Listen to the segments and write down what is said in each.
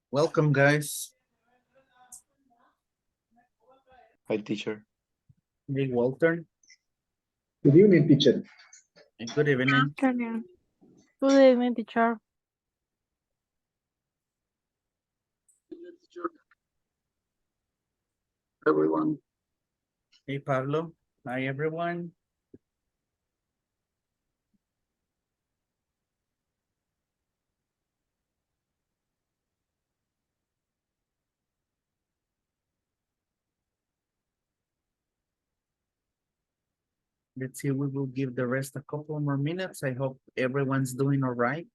Welcome, guys. Hi, teacher. Hey, Walter. Good evening, teacher. And good evening. Afternoon. Good evening, teacher. Everyone. Hey, Pablo. Hi, everyone. Let's see, we will give the rest a couple more minutes. I hope everyone's doing all right.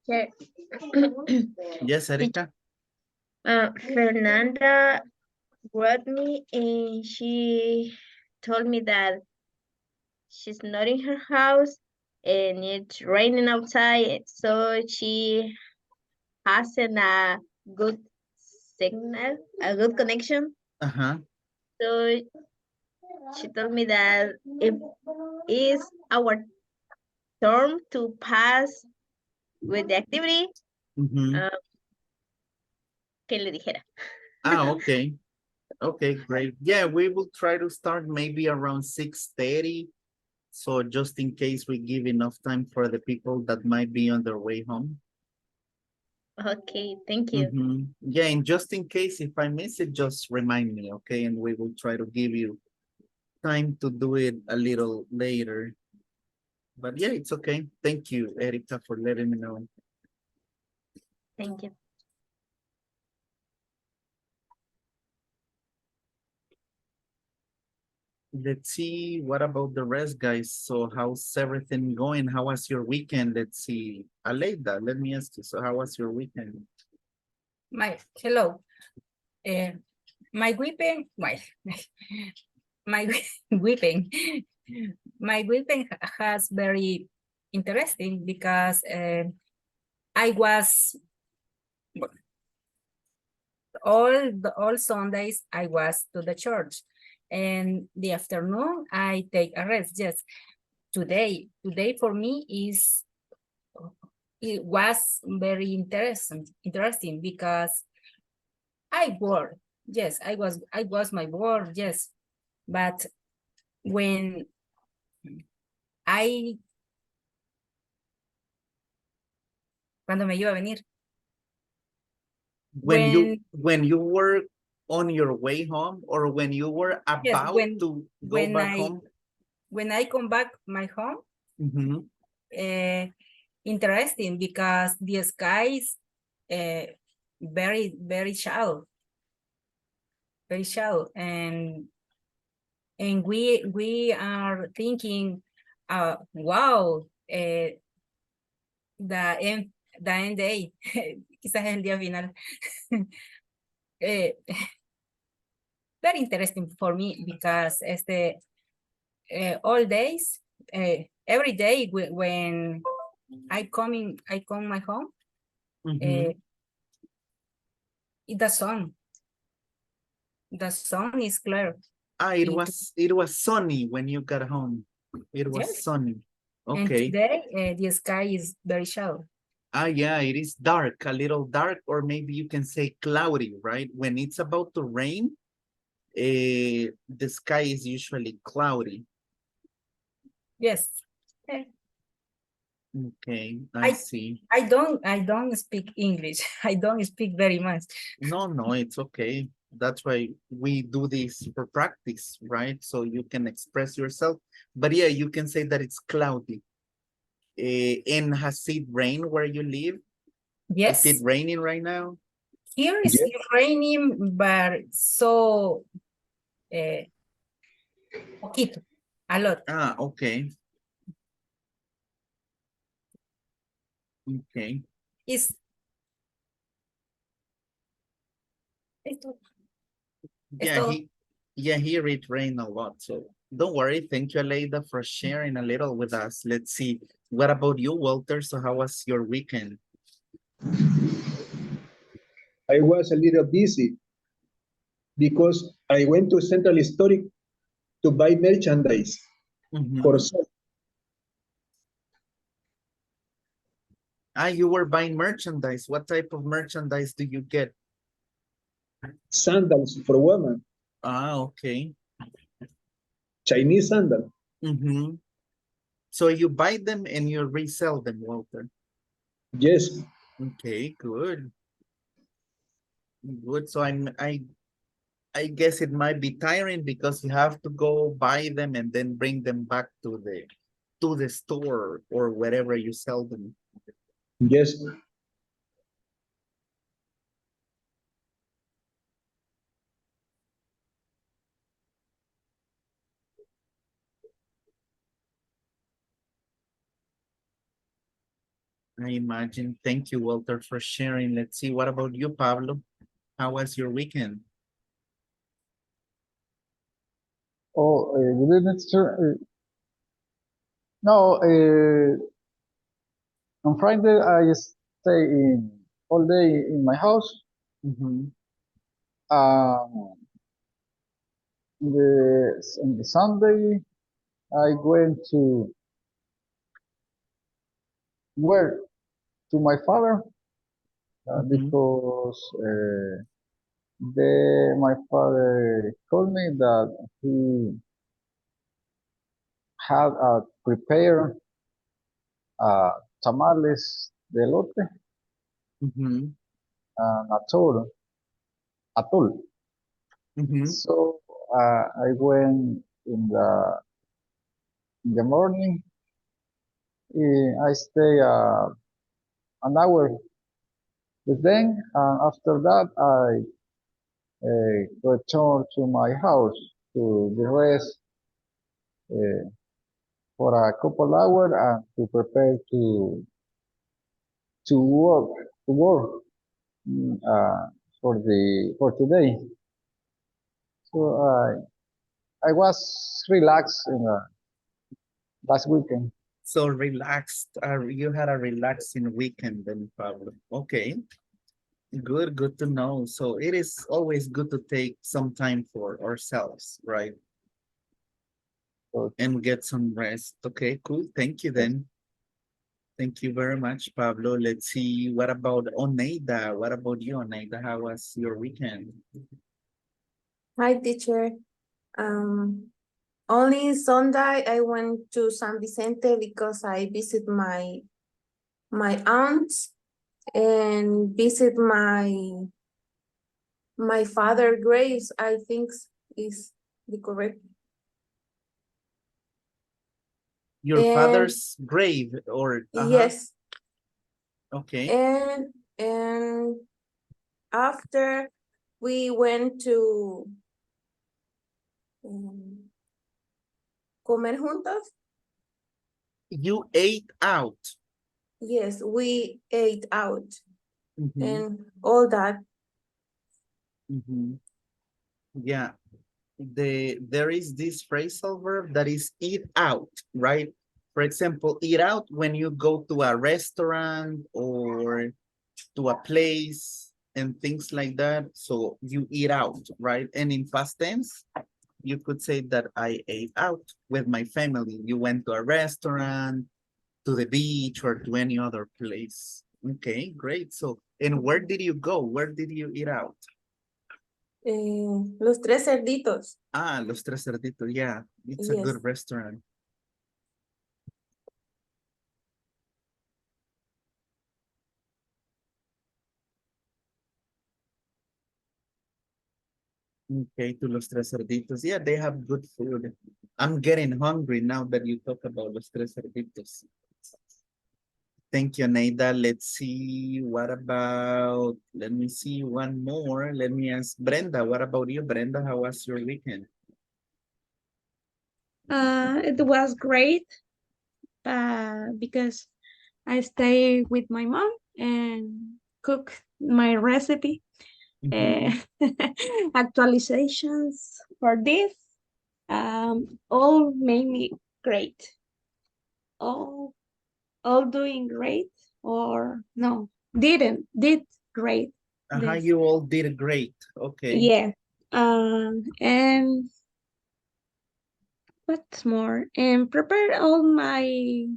Okay. Yes, Erika. Fernanda wrote me and she told me that she's not in her house and it's raining outside, so she hasn't a good signal, a good connection. Uh-huh. So she told me that if it's our turn to pass with the activity, Mm-hmm. que le dijera. Okay. Okay, great. Yeah, we will try to start maybe around 6:30. So just in case we give enough time for the people that might be on their way home. Okay, thank you. Yeah, and just in case if I miss it, just remind me, okay? And we will try to give you time to do it a little later. But yeah, it's okay. Thank you, Erika, for letting me know. Thank you. Let's see, what about the rest, guys? So how's everything going? How was your weekend? Let's see. Aleida, let me ask you. So how was your weekend? Hello. My weekend, my weekend, my weekend has very interesting because I was all Sundays I was to the church, and the afternoon I take a rest. Yes, today for me it was very interesting because I work. Yes, I was my work. Yes, but when cuando me iba a venir. When you were on your way home, or when you were Yes, about to go back home? When I come back my home, Mhm. interesting because the sky is very shallow, and we are thinking, wow, the end day, quizás el día final. Very interesting for me because all days, every day when I come my home, Mhm. the sun is clear. It was sunny when you got home. It was Yes. sunny. And Okay. today the sky is very shallow. Yeah, it is dark, a little dark, or maybe you can say cloudy, right? When it's about to rain, the sky is usually cloudy. Yes. Okay, I see. I don't speak English. I don't speak very much. No, it's okay. That's why we do this for practice, right? So you can express yourself. But yeah, you can say that it's cloudy. And has it rained where you live? Yes. Is it raining right now? Here is raining, but so poquito, a lot. Okay. Okay. It's Here it rained a lot. So don't worry. Thank you, Aleida, for sharing a little with us. Let's see. What about you, Walter? So how was your weekend? I was a little busy because I went to Central Historic to buy merchandise for sale. You were buying merchandise. What type of merchandise do you get? Sandals for women, Okay. Chinese sandals. So you buy them and you resell them, Walter? Yes. Okay, good. Good. So I guess it might be tiring because you have to go buy them and then bring them back to the store or wherever you sell them. Yes. I imagine. Thank you, Walter, for sharing. Let's see. What about you, Pablo? How was your weekend? Oh, good evening, sir. No, on Friday I stay all day in my house. Um, on the Sunday I went to work to my father because my father told me that he had prepared tamales de elote and atol. So I went in the morning. I stay an hour with them, and after that I return to my house to the rest for a couple hours and to prepare to work for today. So I was relaxed in last weekend. So relaxed. You had a relaxing weekend then, Pablo. Okay. Good to know. So it is always good to take some time for ourselves, right? Good. And get some rest. Okay, cool. Thank you then. Thank you very much, Pablo. Let's see. What about Oneida? What about you, Oneida? How was your weekend? Hi, teacher. Only Sunday I went to San Vicente because I visit my aunt and visit my father graves. I think is the correct. Your And father's grave or yes, okay. and after we went to comer juntos. You ate out. Yes, we ate out Mhm, and all that. mhm. Yeah. There is this phrasal verb that is eat out, right? For example, eat out when you go to a restaurant or to a place and things like that. So you eat out, right? And in past tense, you could say that I ate out with my family. You went to a restaurant, to the beach, or to any other place. Okay, great. So, and where did you go? Where did you eat out? Los Tres Cerditos. Ah, Los Tres Cerditos. Yeah, it's a Yes. good restaurant. Okay, to Los Tres Cerditos. Yeah, they have good food. I'm getting hungry now that you talk about Los Tres Cerditos. Thank you, Neida. Let's see. What about, let me see one more. Let me ask Brenda. What about you, Brenda? How was your weekend? It was great because I stay with my mom and cook my recipe. Mhm. Actualizations for this all made me great. All all doing great or no did great this You all did great. Okay. yeah and what's more and prepare all my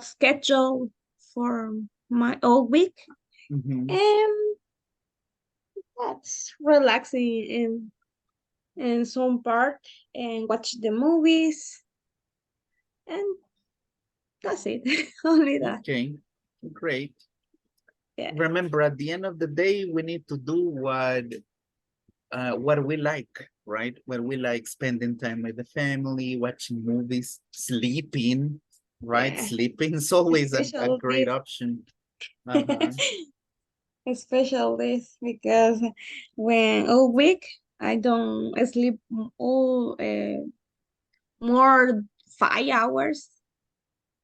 schedule for my whole week Mhm. and that's relaxing in some part and watch the movies and that's it. Only that. Okay, great. Yeah. Remember, at the end of the day, we need to do what we like, right? What we like, spending time with the family, watching movies, sleeping, right? Yeah. Sleeping is always a Special great this. option. Uh-huh. Special this because when all week I don't sleep all more 5 hours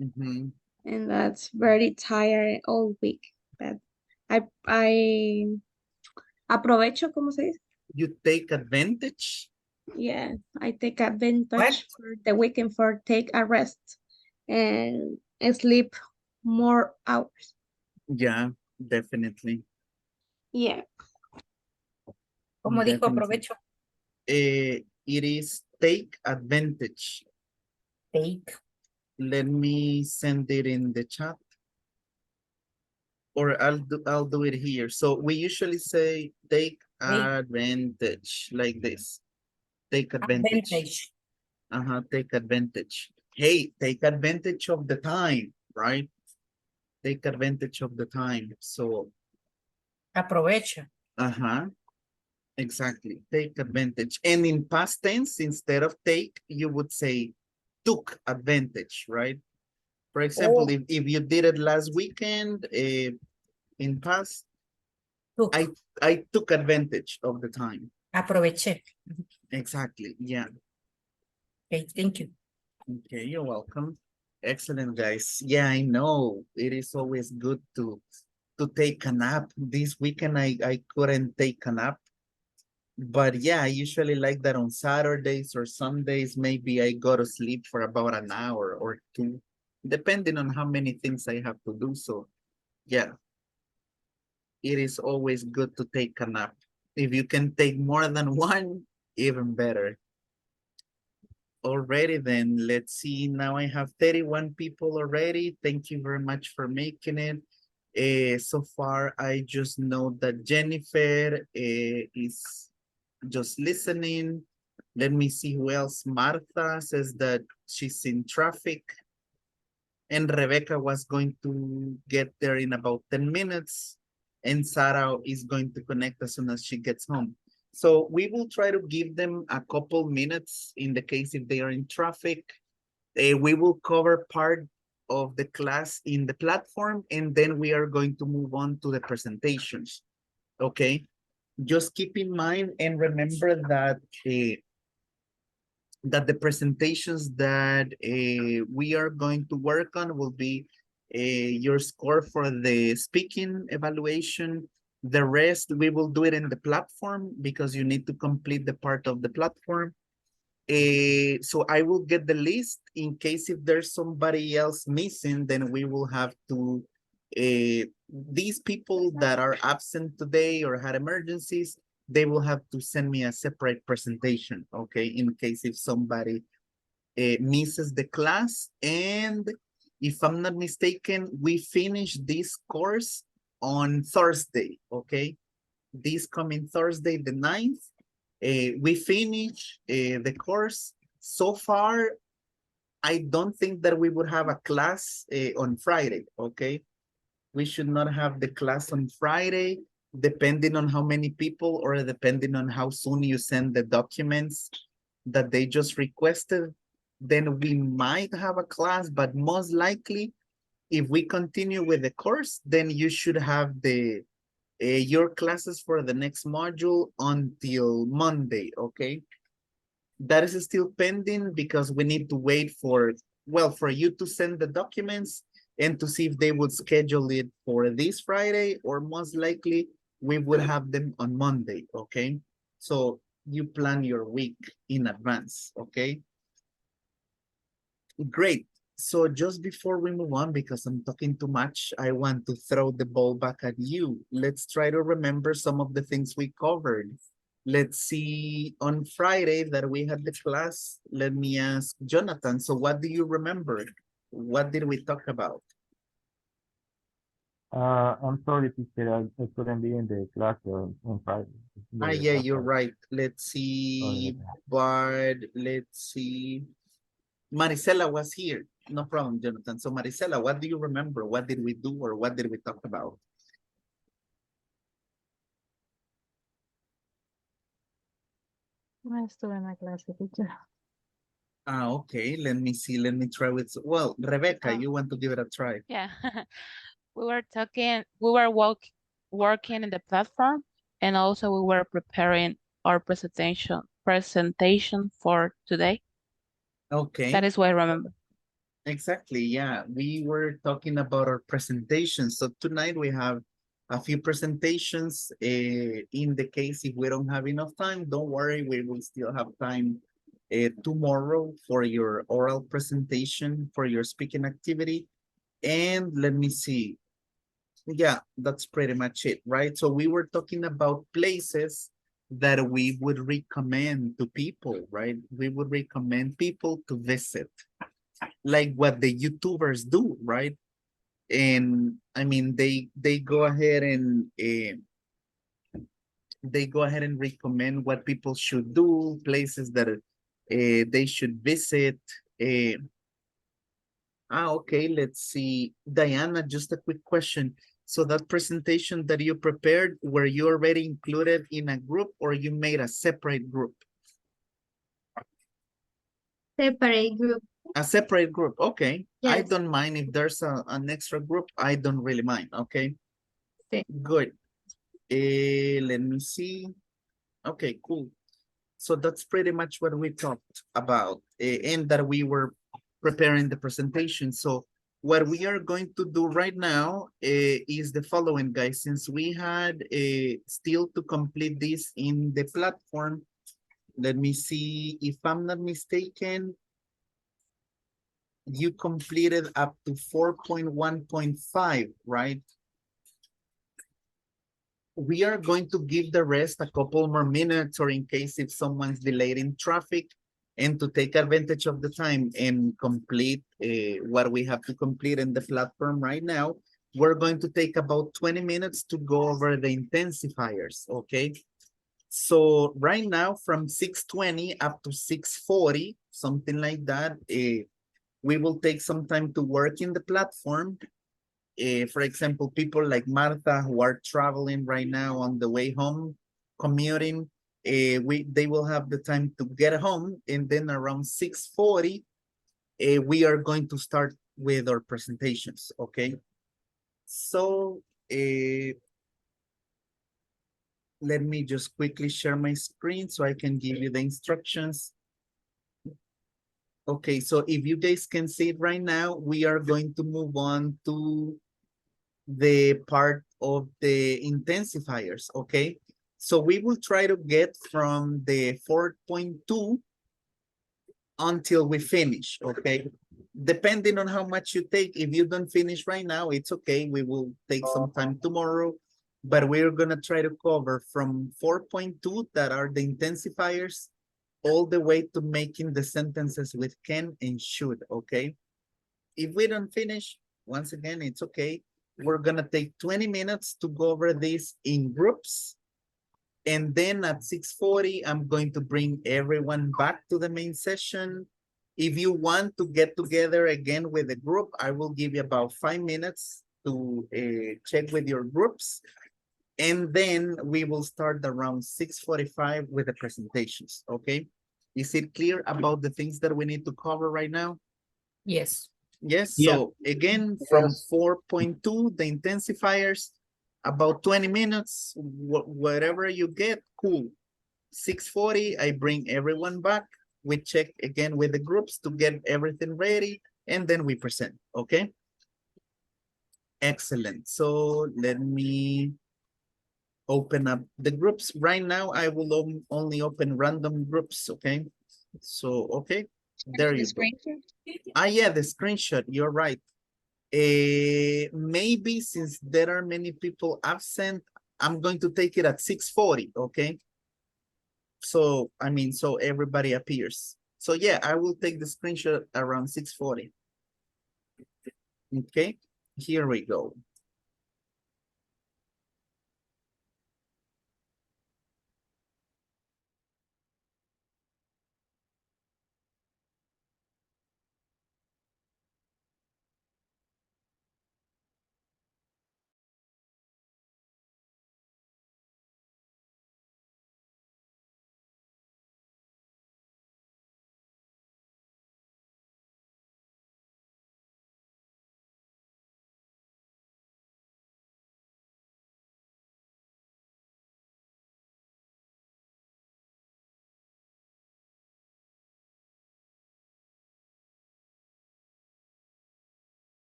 Mhm. and that's very tired all week. But I aprovecho, ¿cómo se dice? You take advantage. Yeah, I take What? advantage for the weekend for take a rest and sleep more hours. Yeah, definitely. Yeah. Como dijo, Definitely. aprovecho. It is take advantage. Take. Let me send it in the chat. Or I'll do it here. So we usually say take advantage like this. Take advantage. Advantage. Take advantage. Hey, take advantage of the time, right? Take advantage of the time. So, Aprovecha. exactly. Take advantage. And in past tense, instead of take, you would say took advantage, right? For example, Oh, if you did it last weekend, in past, took. I took advantage of the time. Aproveché. Exactly. Yeah. Okay, thank you. Okay, you're welcome. Excellent, guys. Yeah, I know. It is always good to take a nap. This weekend I couldn't take a nap. But yeah, I usually like that on Saturdays or Sundays. Maybe I go to sleep for about an hour or two, depending on how many things I have to do. So yeah. it is always good to take a nap. If you can take more than one, even better. Alrighty then, let's see. Now I have 31 people already. Thank you very much for making it. So far, I just know that Jennifer is just listening. Let me see who else. Martha says that she's in traffic. And Rebecca was going to get there in about 10 minutes. And Sarah is going to connect as soon as she gets home. So we will try to give them a couple minutes in the case if they are in traffic. We will cover part of the class in the platform, and then we are going to move on to the presentations. Okay, just keep in mind and remember that that the presentations that we are going to work on will be your score for the speaking evaluation. The rest, we will do it in the platform because you need to complete the part of the platform. So I will get the list in case if there's somebody else missing, then we will have to, these people that are absent today or had emergencies, they will have to send me a separate presentation, okay, in case if somebody misses the class. And if I'm not mistaken, we finish this course on Thursday, okay? This coming Thursday, the 9th, we finish the course. So far, I don't think that we would have a class on Friday, okay? We should not have the class on Friday, depending on how many people or depending on how soon you send the documents that they just requested. Then we might have a class, but most likely, if we continue with the course, then you should have the your classes for the next module until Monday, okay? That is still pending because we need to wait for, well, for you to send the documents and to see if they would schedule it for this Friday, or most likely we would have them on Monday, okay? So you plan your week in advance, okay? Great. So just before we move on, because I'm talking too much, I want to throw the ball back at you. Let's try to remember some of the things we covered. Let's see, on Friday that we had the class, let me ask Jonathan, so what do you remember? What did we talk about? I'm sorry, teacher, I couldn't be in the class on Friday. Yeah, you're right. Let's see, but let's see. Marisela was here. No problem, Jonathan. So Marisela, what do you remember? What did we do or what did we talk about? I estuve en la clase, teacher. Okay. Let me see. Let me try with, well, Rebecca, you want to give it a try? Yeah. We were working in the platform, and also we were preparing our presentation for today. Okay. That is what I remember. Exactly. Yeah. We were talking about our presentations. So tonight we have a few presentations. In the case if we don't have enough time, don't worry, we will still have time tomorrow for your oral presentation, for your speaking activity. And let me see. Yeah, that's pretty much it, right? So we were talking about places that we would recommend to people, right? We would recommend people to visit, like what the YouTubers do, right? And I mean, they go ahead and recommend what people should do, places that they should visit. Okay, let's see. Diana, just a quick question. So that presentation that you prepared, were you already included in a group or you made a separate group? Separate group. A separate group, okay. I Yes. don't mind if there's an extra group, I don't really mind, okay? Okay. Good. Let me see. Okay, cool. So that's pretty much what we talked about and that we were preparing the presentation. So what we are going to do right now is the following, guys. Since we had still to complete this in the platform, let me see, if I'm not mistaken, you completed up to 4.1.5, right? We are going to give the rest a couple more minutes, or in case if someone's delayed in traffic, and to take advantage of the time and complete what we have to complete in the platform right now. We're going to take about 20 minutes to go over the intensifiers, okay? So right now from 6:20 up to 6:40, something like that, we will take some time to work in the platform. For example, people like Martha who are traveling right now on the way home, commuting, they will have the time to get home, and then around 6:40, we are going to start with our presentations, okay? So let me just quickly share my screen so I can give you the instructions. Okay, so if you guys can see it right now, we are going to move on to the part of the intensifiers, okay? So we will try to get from the 4.2 until we finish, okay? Depending on how much you take, if you don't finish right now, it's okay. We will take some time tomorrow, but we're gonna try to cover from 4.2, that are the intensifiers, all the way to making the sentences with can and should, okay? If we don't finish, once again, it's okay. We're gonna take 20 minutes to go over this in groups. And then at 6:40, I'm going to bring everyone back to the main session. If you want to get together again with the group, I will give you about 5 minutes to check with your groups. And then we will start around 6:45 with the presentations, okay? Is it clear about the things that we need to cover right now? Yes. Yes, Yeah. so again, from Yes. 4.2, the intensifiers, about 20 minutes, whatever you get, cool. 6:40, I bring everyone back. We check again with the groups to get everything ready, and then we present, okay? Excellent. So let me open up the groups. Right now, I will only open random groups, okay? So, okay, there you go. Ah, yeah, the screenshot, you're right. Maybe since there are many people absent, I'm going to take it at 6:40, okay? So, I mean, so everybody appears. So yeah, I will take the screenshot around 6:40. Okay, here we go.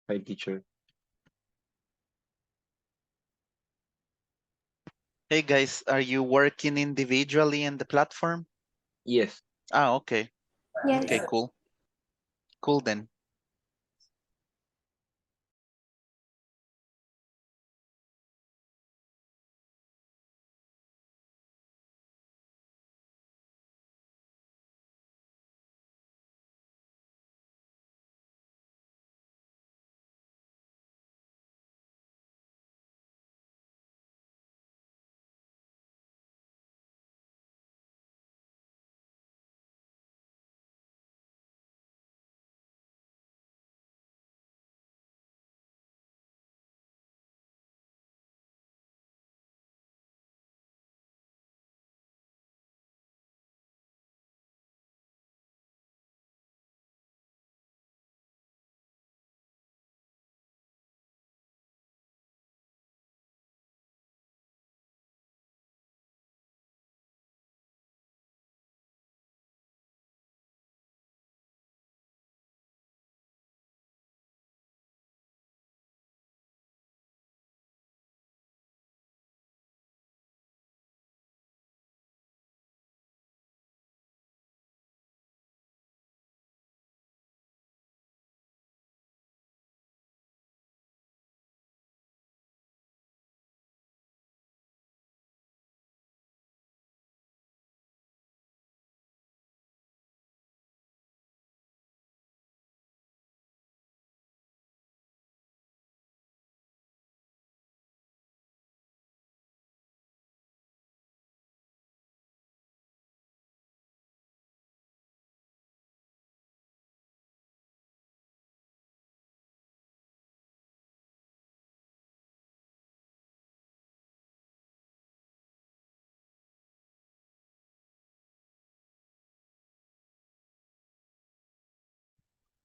Hi, teacher. Hey guys, are you working individually in the platform? Yes. Ah, okay. Okay, Yes. cool. Cool then.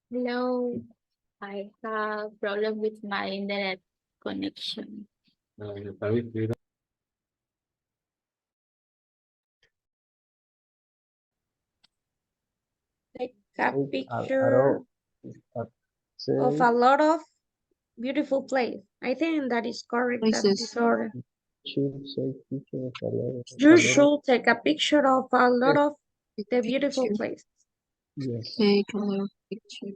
Hello, I have problem with my internet connection. Take a Take picture arrow. of Say, a lot of beautiful place. I think that is correct. That this order. should say picture of You a lot of, should take a picture of a lot of the beautiful Picture. place. yes. Take a lot of picture.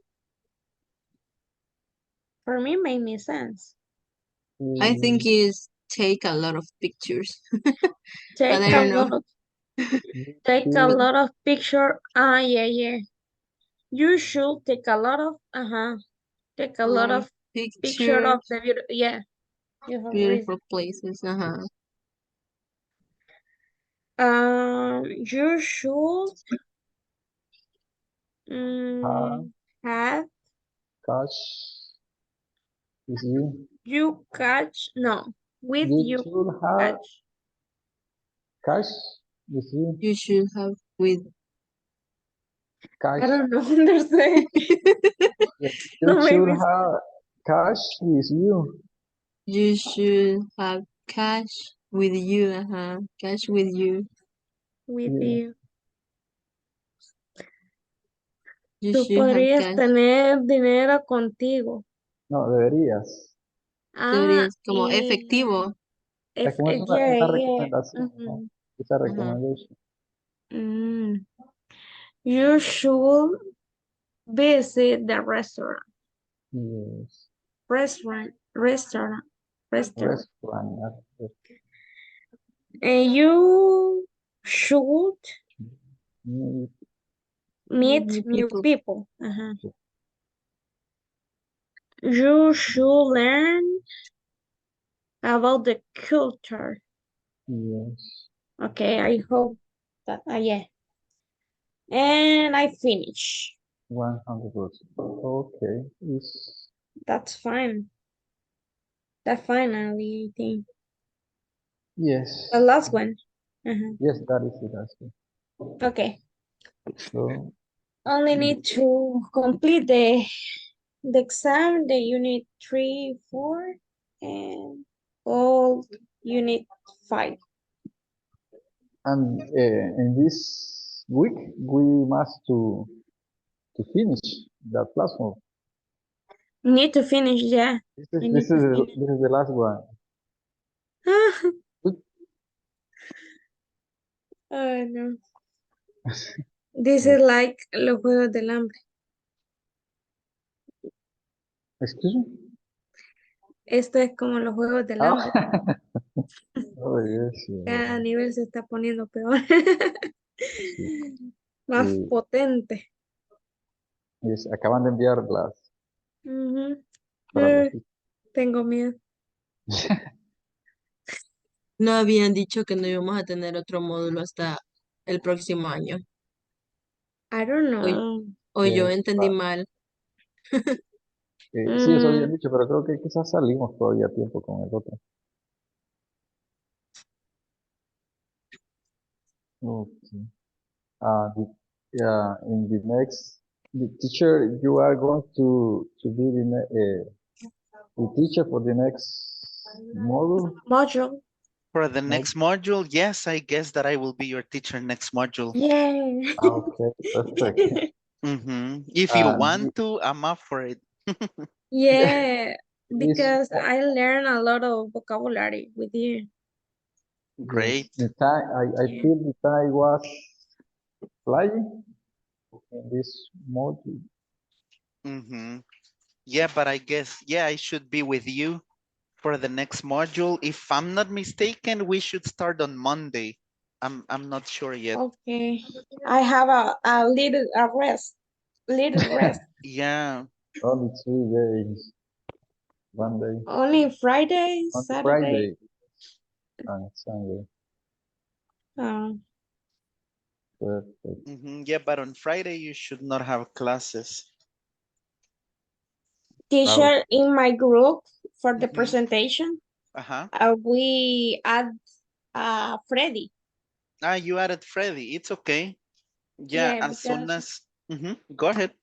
For me, made me sense. I think Mm, is take a lot of pictures, but Take I a don't know. lot of you take a should, lot of picture. Ah, yeah, yeah. You should take a lot of take a A lot lot of of picture pictures, of the beauty. Yeah, you have reason. beautiful places. You should have, have catch, is you. you catch no with You you should have catch. cash with you. You should have with. I Cash. don't know understand. Yes. You So should maybe have cash with you. You should have cash with you. Cash with you. with Yeah. you. You Tú should have podrías cash. tener dinero contigo. No, deberías. Ah, Deberías como efectivo. Es como es yeah, una yeah. recomendación, ¿no? Esa Ajá. recommendation. Mm. You should visit the restaurant. Yes. Restaurant. Restaurant. Restaurant. Restaurant. And you should Meet. meet new People. people. You should learn about the culture. Yes. Okay, I hope that, yeah. And I finish. 100%. Okay. Is That's fine. That finally, I think. yes. The last one. Yes, that is it. That's it. Okay. So Only need to complete the exam, the unit 3, 4, and all unit 5. and in this week we must to finish that platform. Need to finish, yeah. This I is need this to is finish. this is the last one. Oh, no. This is like los juegos del hambre. Excuse me. Esto es como los juegos del Ah. hambre. Oh, yes, Cada yeah. nivel se está poniendo peor. Más Sí. potente. Yes, acaban de enviar las Ujú. para los Tengo miedo. No habían dicho que no íbamos a tener otro módulo hasta el próximo año. I don't O, know. o yo Yes, entendí mal. sí, eso habían Mm, dicho, pero creo que quizás salimos todavía a tiempo con el otro. Okay. In the next, the teacher, you are going to be the teacher for the next module. module. For the next module, yes, I guess that I will be your teacher next module. Yeah. Okay, perfect. If you And want to, I'm up for it. Yeah. this Because I learn a lot of vocabulary with you. Great. the time I Yeah. feel the time was flying in this module. Yeah, but I guess, yeah, I should be with you for the next module. If I'm not mistaken, we should start on Monday. I'm not sure yet. Okay. I have a little rest. Little rest. Yeah. Only 3 days, one day, Only Friday, on Saturday. Friday and Sunday. Perfect. Yeah, but on Friday you should not have classes. Teacher, in my group for the Mhm. presentation, we add Freddy. You added Freddy. It's okay. Yeah, Yeah, as soon because as go ahead.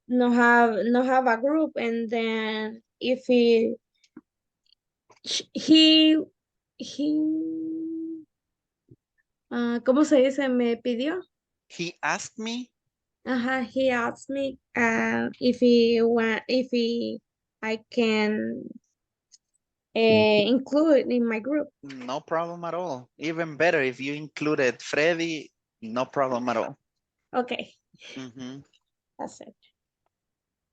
no have a group, and then if he ¿cómo se dice? Me pidió. He asked me. He asked me if I can include it in my group. No problem at all. Even better if you included Freddy, no problem at all. Okay. That's it.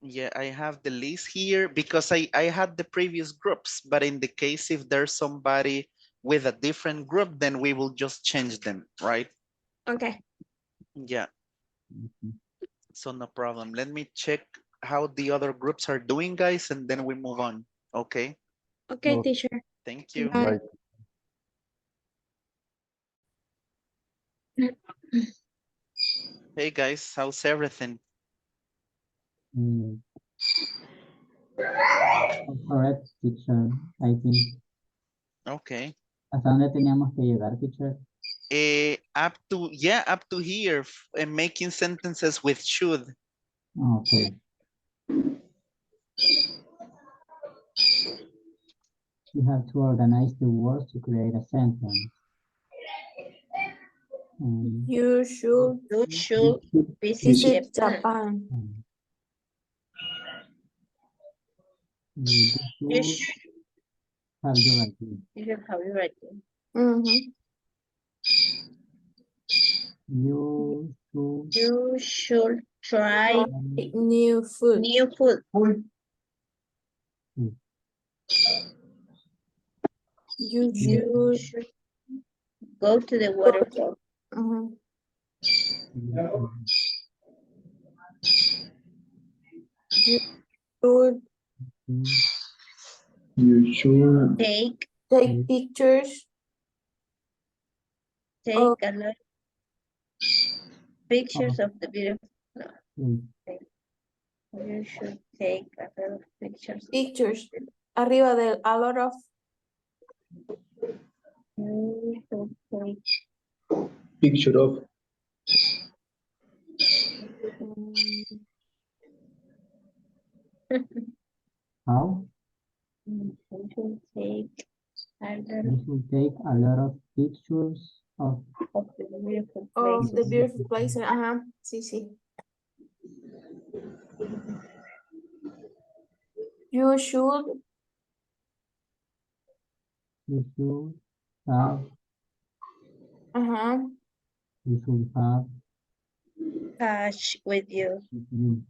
Yeah, I have the list here because I had the previous groups, but in the case if there's somebody with a different group, then we will just change them, right? Okay. Yeah. So no problem. Let me check how the other groups are doing, guys, and then we move on. Okay. Okay, teacher. Thank you. Bye. Hey guys, how's everything? Correct, teacher. I think. Okay. ¿Hasta dónde teníamos que llegar, teacher? Up to here, making sentences with should. Okay. You have to organize the words to create a sentence. You should visit Japan. You should have your idea. You should try new food. You should go to the waterfall. You should Take pictures. Take a lot of pictures of the beautiful. You should take a lot of pictures. Arriba de a lot of. You should take picture of. How? You should take You should take a lot of pictures of the beautiful Of the places. beautiful places. Sí, sí. You should You should have, uh-huh, you should have, Cash with you. you,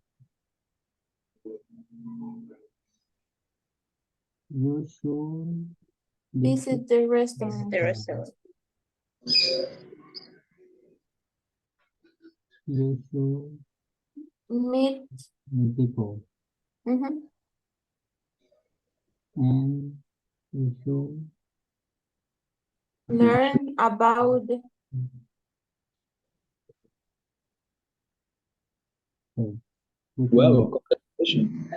you should visit the Visit restaurant. the restaurant. you should Meet meet people, mhm, and you should learn about okay, we can Wow, congratulations.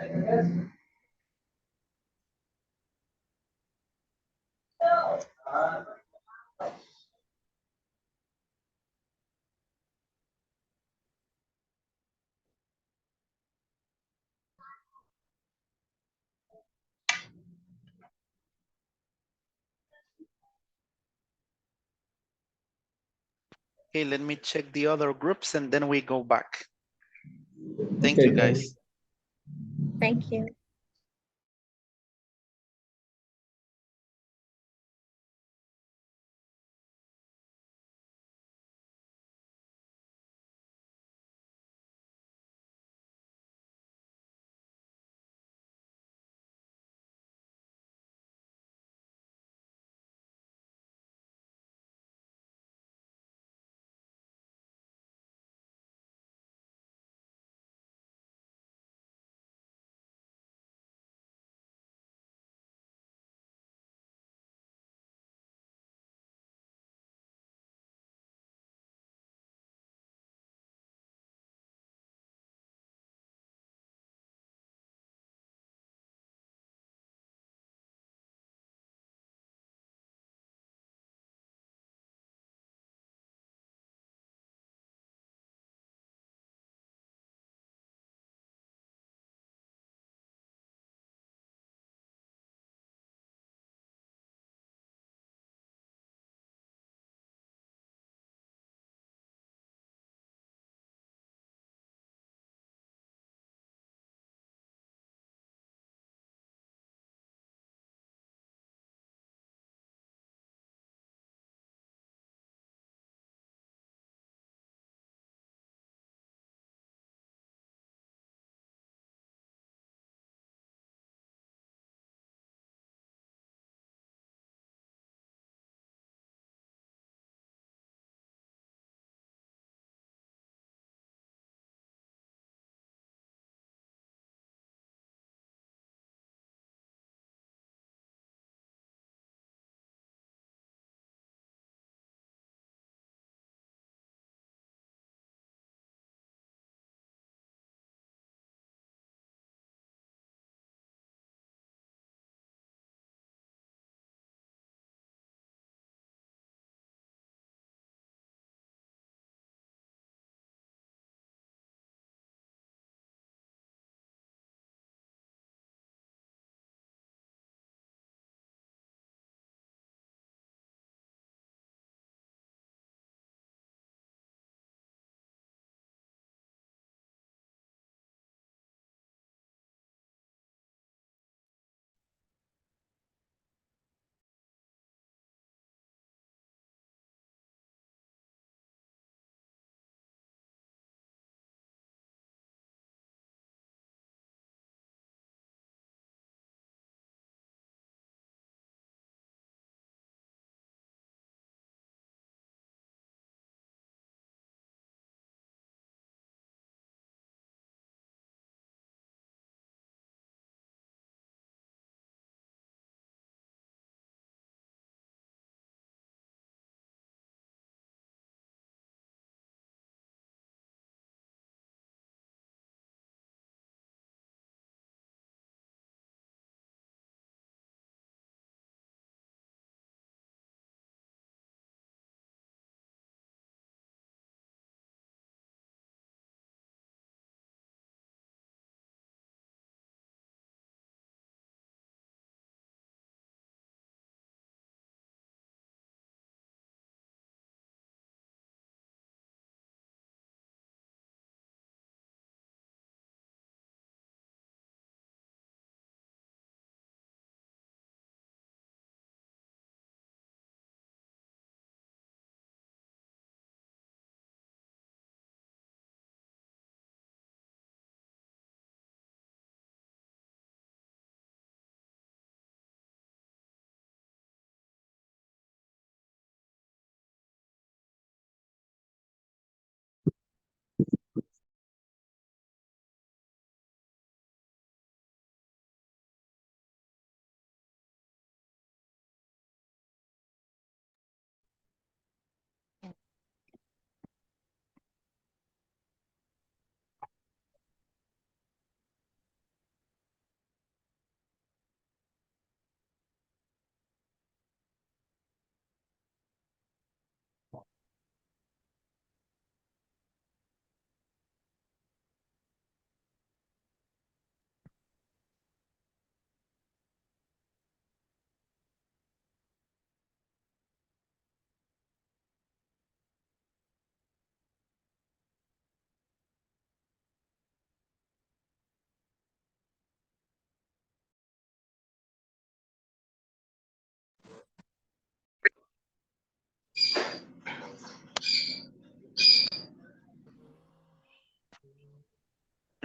Okay, let me check the other groups and then we go back. Thank Okay, you, guys. Thank you.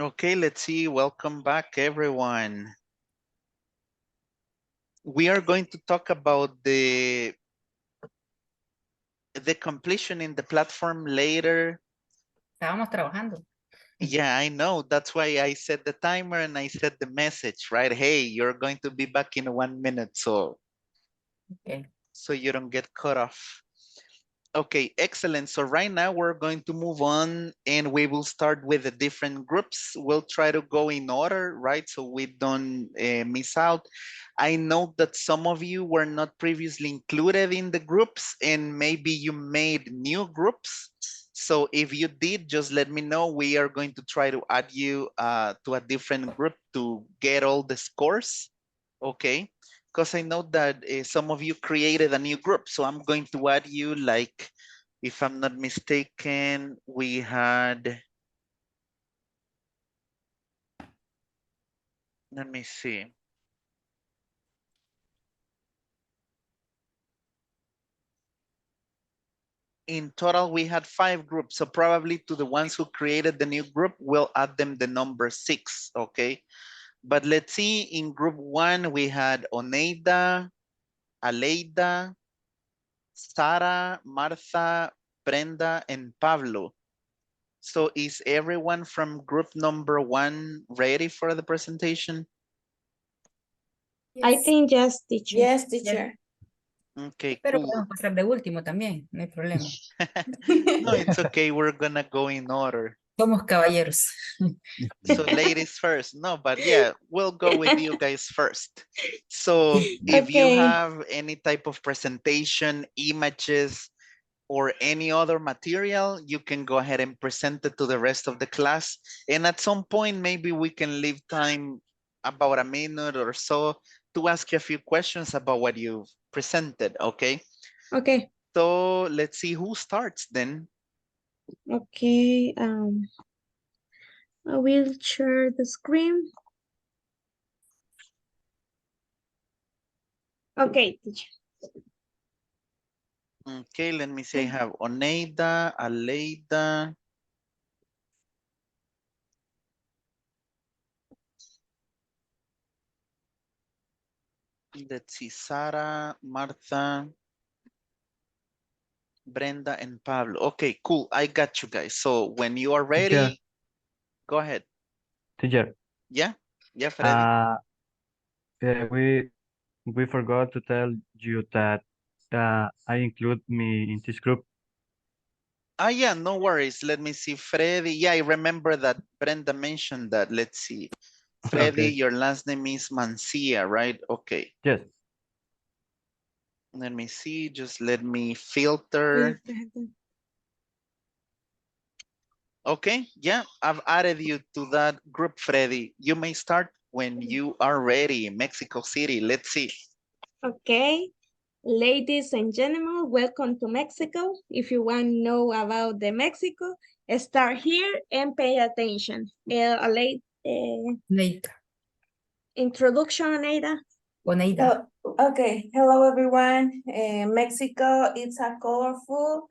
Okay, let's see. Welcome back, everyone. We are going to talk about the completion in the platform later. Estábamos trabajando. Yeah, I know. That's why I set the timer and I set the message, right? Hey, you're going to be back in 1 minute, so Okay. so you don't get cut off. Okay, excellent. So right now we're going to move on and we will start with the different groups. We'll try to go in order, right? So we don't miss out. I know that some of you were not previously included in the groups and maybe you made new groups. So if you did, just let me know. We are going to try to add you to a different group to get all the scores, okay? Because I know that some of you created a new group. So I'm going to add you, like, if I'm not mistaken, we had, let me see. In total, we had 5 groups. So probably to the ones who created the new group, we'll add them the number 6, okay? But let's see, in group 1, we had Oneida, Aleida, Sara, Martha, Brenda, and Pablo. So is everyone from group number 1 ready for the presentation? I think yes, teacher. Yes, teacher. Okay, Pero cool. podemos pasar de último también, no hay problema. No, it's okay. We're gonna go in order. Somos caballeros. So ladies first. No, but yeah, we'll go with you guys first. So if you Okay. have any type of presentation, images, or any other material, you can go ahead and present it to the rest of the class. And at some point, maybe we can leave time about a minute or so to ask you a few questions about what you've presented, okay? Okay. So let's see who starts then. Okay. I will share the screen. Okay, teacher. Okay, let me see. I have Oneida, Aleida. Let's see, Sara, Martha, Brenda, and Pablo. Okay, cool. I got you guys. So when you are ready, Teacher. Go ahead. Teacher. Yeah, Freddy. We forgot to tell you that I include me in this group. Yeah, no worries. Let me see, Freddy. Yeah, I remember that Brenda mentioned that. Let's see. Freddy, Okay. your last name is Mancia, right? Okay. Yes. Let me see. Just let me filter. Okay, yeah, I've added you to that group, Freddy. You may start when you are ready. Mexico City, let's see. Okay. Ladies and gentlemen, welcome to Mexico. If you want to know about the Mexico, start here and pay attention. Neita. Introduction, Ada. Oneida. Okay, hello everyone. Mexico is a colorful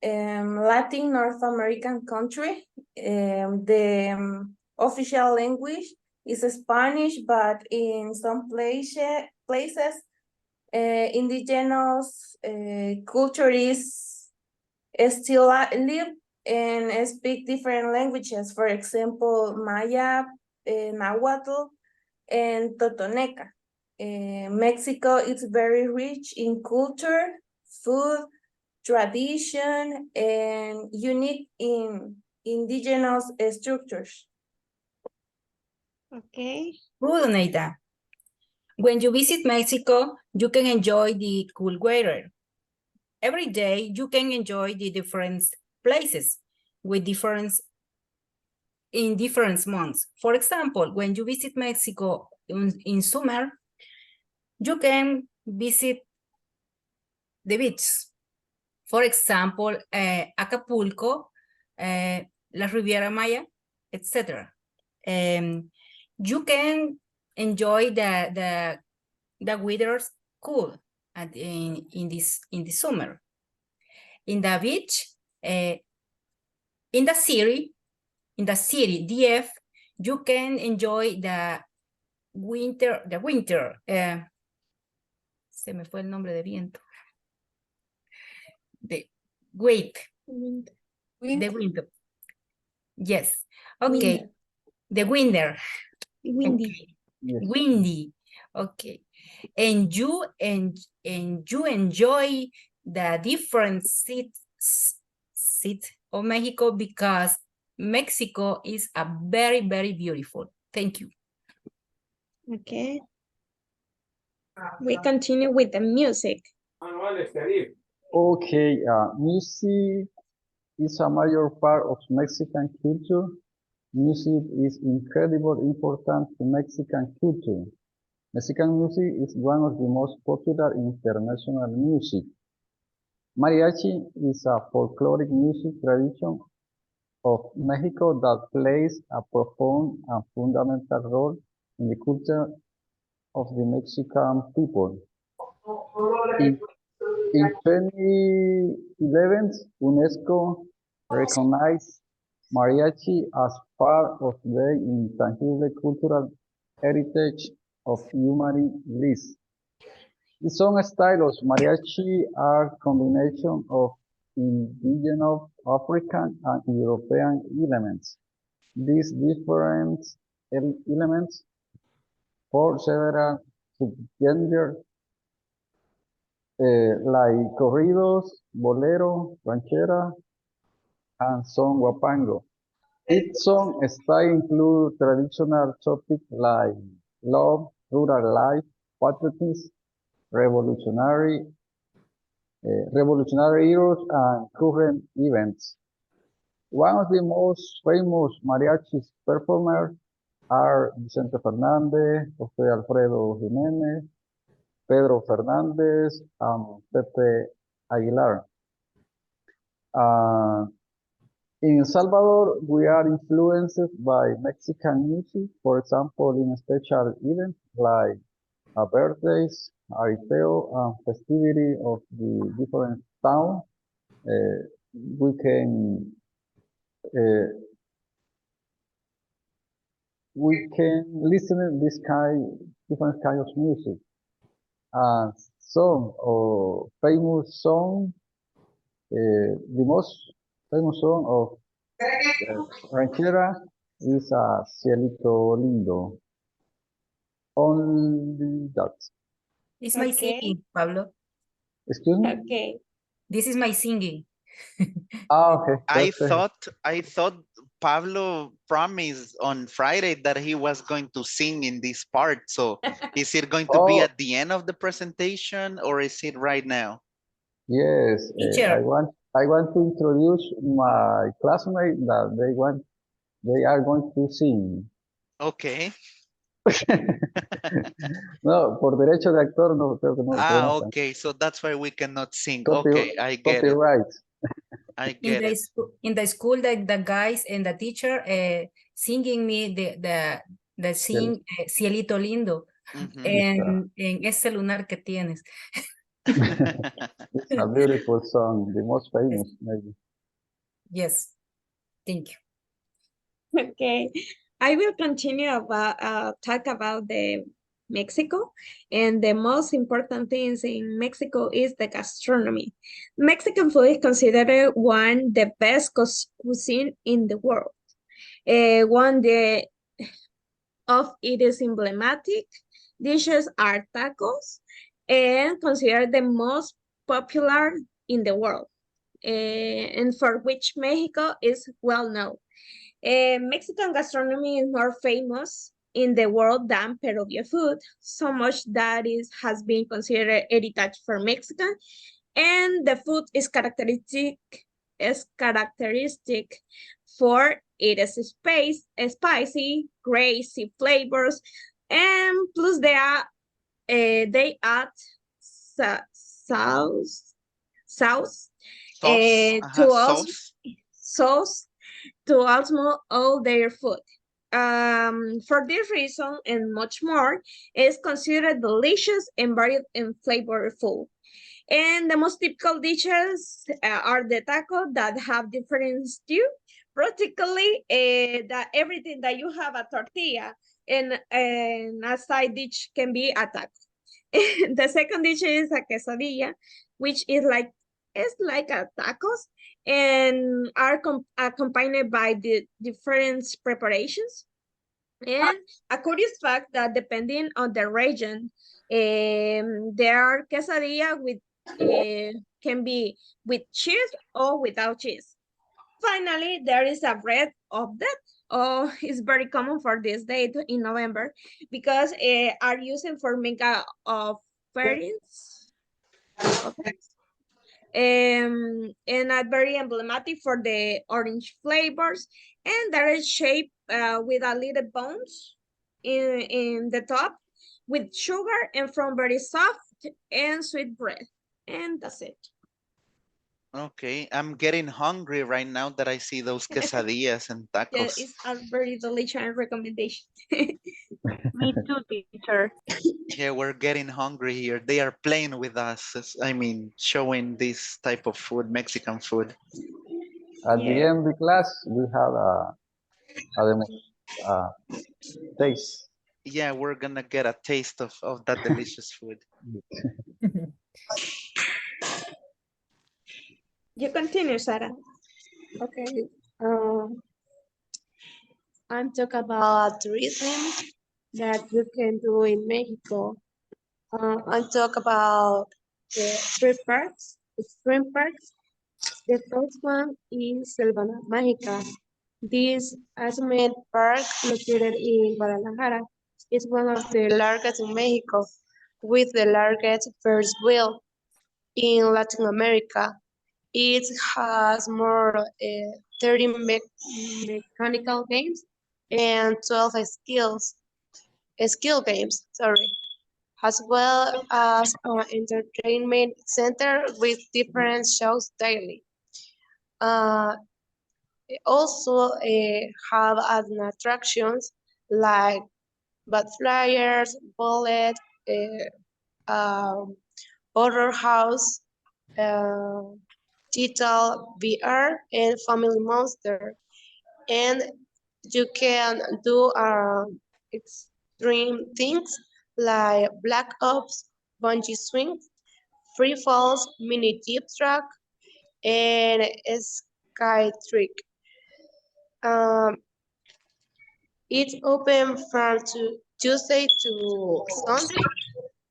Latin North American country. The official language is Spanish, but in some places, indigenous culture is still live and speak different languages. For example, Maya, Nahuatl, and Totoneca. Mexico is very rich in culture, food, tradition, and unique in indigenous structures. Okay. Good, Oneida. When you visit Mexico, you can enjoy the cool weather. Every day, you can enjoy the different places with in different months. For example, when you visit Mexico in summer, you can visit the beach. For example, Acapulco, La Riviera Maya, etc. You can enjoy the weather's cool in the summer. In the beach, in the city, DF, you can enjoy the winter, se me fue el nombre de viento. The wait. Wind. The winter. Yes. Okay. The winter. Windy. Okay. Windy. Okay. And you enjoy the different seats of Mexico because Mexico is a very, very beautiful. Thank you. Okay. We continue with the music. Okay, music is a major part of Mexican culture. Music is incredibly important to Mexican culture. Mexican music is one of the most popular international music. Mariachi is a folkloric music tradition of Mexico that plays a profound and fundamental role in the culture of the Mexican people. In 2011, UNESCO recognized mariachi as part of the intangible cultural heritage of humanity list. The song styles of mariachi are combination of indigenous African and European elements. These different elements for several subgenres like corridos, bolero, ranchera, and son guapango. Each song style includes traditional topics like love, rural life, patriotism, revolutionary heroes, and current events. One of the most famous mariachi performers are Vicente Fernández, José Alfredo Jiménez, Pedro Fernández, and Pepe Aguilar. In El Salvador, we are influenced by Mexican music, for example, in special events like birthdays, ariteo, and festivity of the different towns. We can listen to different kind of music. Song or famous song, the most famous song of ranchera is Cielito Lindo. Only that. It's my singing, Pablo. Excuse me? Okay. This is my singing. Okay. I Perfect. thought Pablo promised on Friday that he was going to sing in this part. So is it going to be at the end of the presentation or is it right now? Yes, Teacher. I want to introduce my classmates that they are going to sing. Okay. No, por derecho de actor no creo que no podemos. Okay, so that's why we cannot sing. Copy- Okay, I get it. Copyright. I get it. In the school, the guys and the teacher singing me the sing Cielito Lindo. Mhm. En ese lunar que tienes. It's a beautiful song, the most famous maybe. Yes, thank you. Okay, I will continue about talk about the Mexico, and the most important things in Mexico is the gastronomy. Mexican food is considered one the best cuisine in the world. Of it is emblematic dishes are tacos, and considered the most popular in the world, and for which Mexico is well known. Mexican gastronomy is more famous in the world than Peruvian food, so much that has been considered heritage for Mexican, and the food is characteristic for its spicy, greasy flavors, and plus they add sauce to almost all their food. For this reason and much more, is considered delicious and varied and flavorful. And the most typical dishes are the tacos that have different stew. Practically, that everything that you have a tortilla and a side dish can be a taco. The second dish is a quesadilla, which is like a tacos and are accompanied by the different preparations. And a curious fact that depending on the region, there are quesadilla with can be with cheese or without cheese. Finally, there is a bread of that. Oh, it's very common for this date in November because are using for make offerings. And are very emblematic for the orange flavors, and that is shaped with a little bones in the top with sugar and from very soft and sweet bread. And that's it. Okay, I'm getting hungry right now that I see those quesadillas and Yeah, tacos. it's a very delicious recommendation. Me too, teacher. Yeah, we're getting hungry here. They are playing with us. I mean, showing this type of food, Mexican food. At the Yeah. end of the class, we have a taste. Yeah, we're gonna get a taste of that delicious food. You continue, Sarah. Okay. I'm talking about tourism that you can do in Mexico. I'm talking about the three parks, extreme parks. The first one is Selva Mágica. This amusement park located in Guadalajara is one of the largest in Mexico, with the largest Ferris wheel in Latin America. It has more 30 mechanical games and 12 skill games, sorry, as well as an entertainment center with different shows daily. Uh, also have an attractions like bad flyers, bullet, horror house, uh, digital VR, and family monster. And you can do extreme things like black ops, bungee swing, free falls, mini jeep track, and a sky trick. Um, it's open from Tuesday to Sunday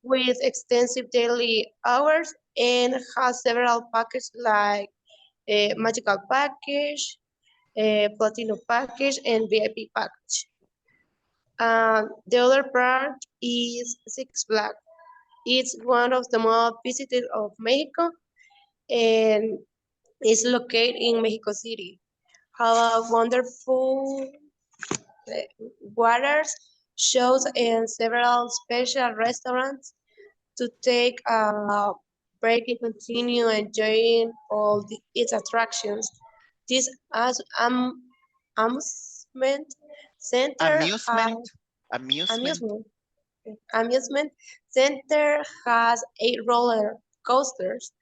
with extensive daily hours and has several packages like a magical package, a platinum package, and VIP package. The other part is Six Flags. It's one of the most visited of Mexico and is located in Mexico City. Have a wonderful waters, shows, and several special restaurants to take a break and continue enjoying its attractions. This amusement center Amusement? has Amusement? amusement center has 8 roller coasters,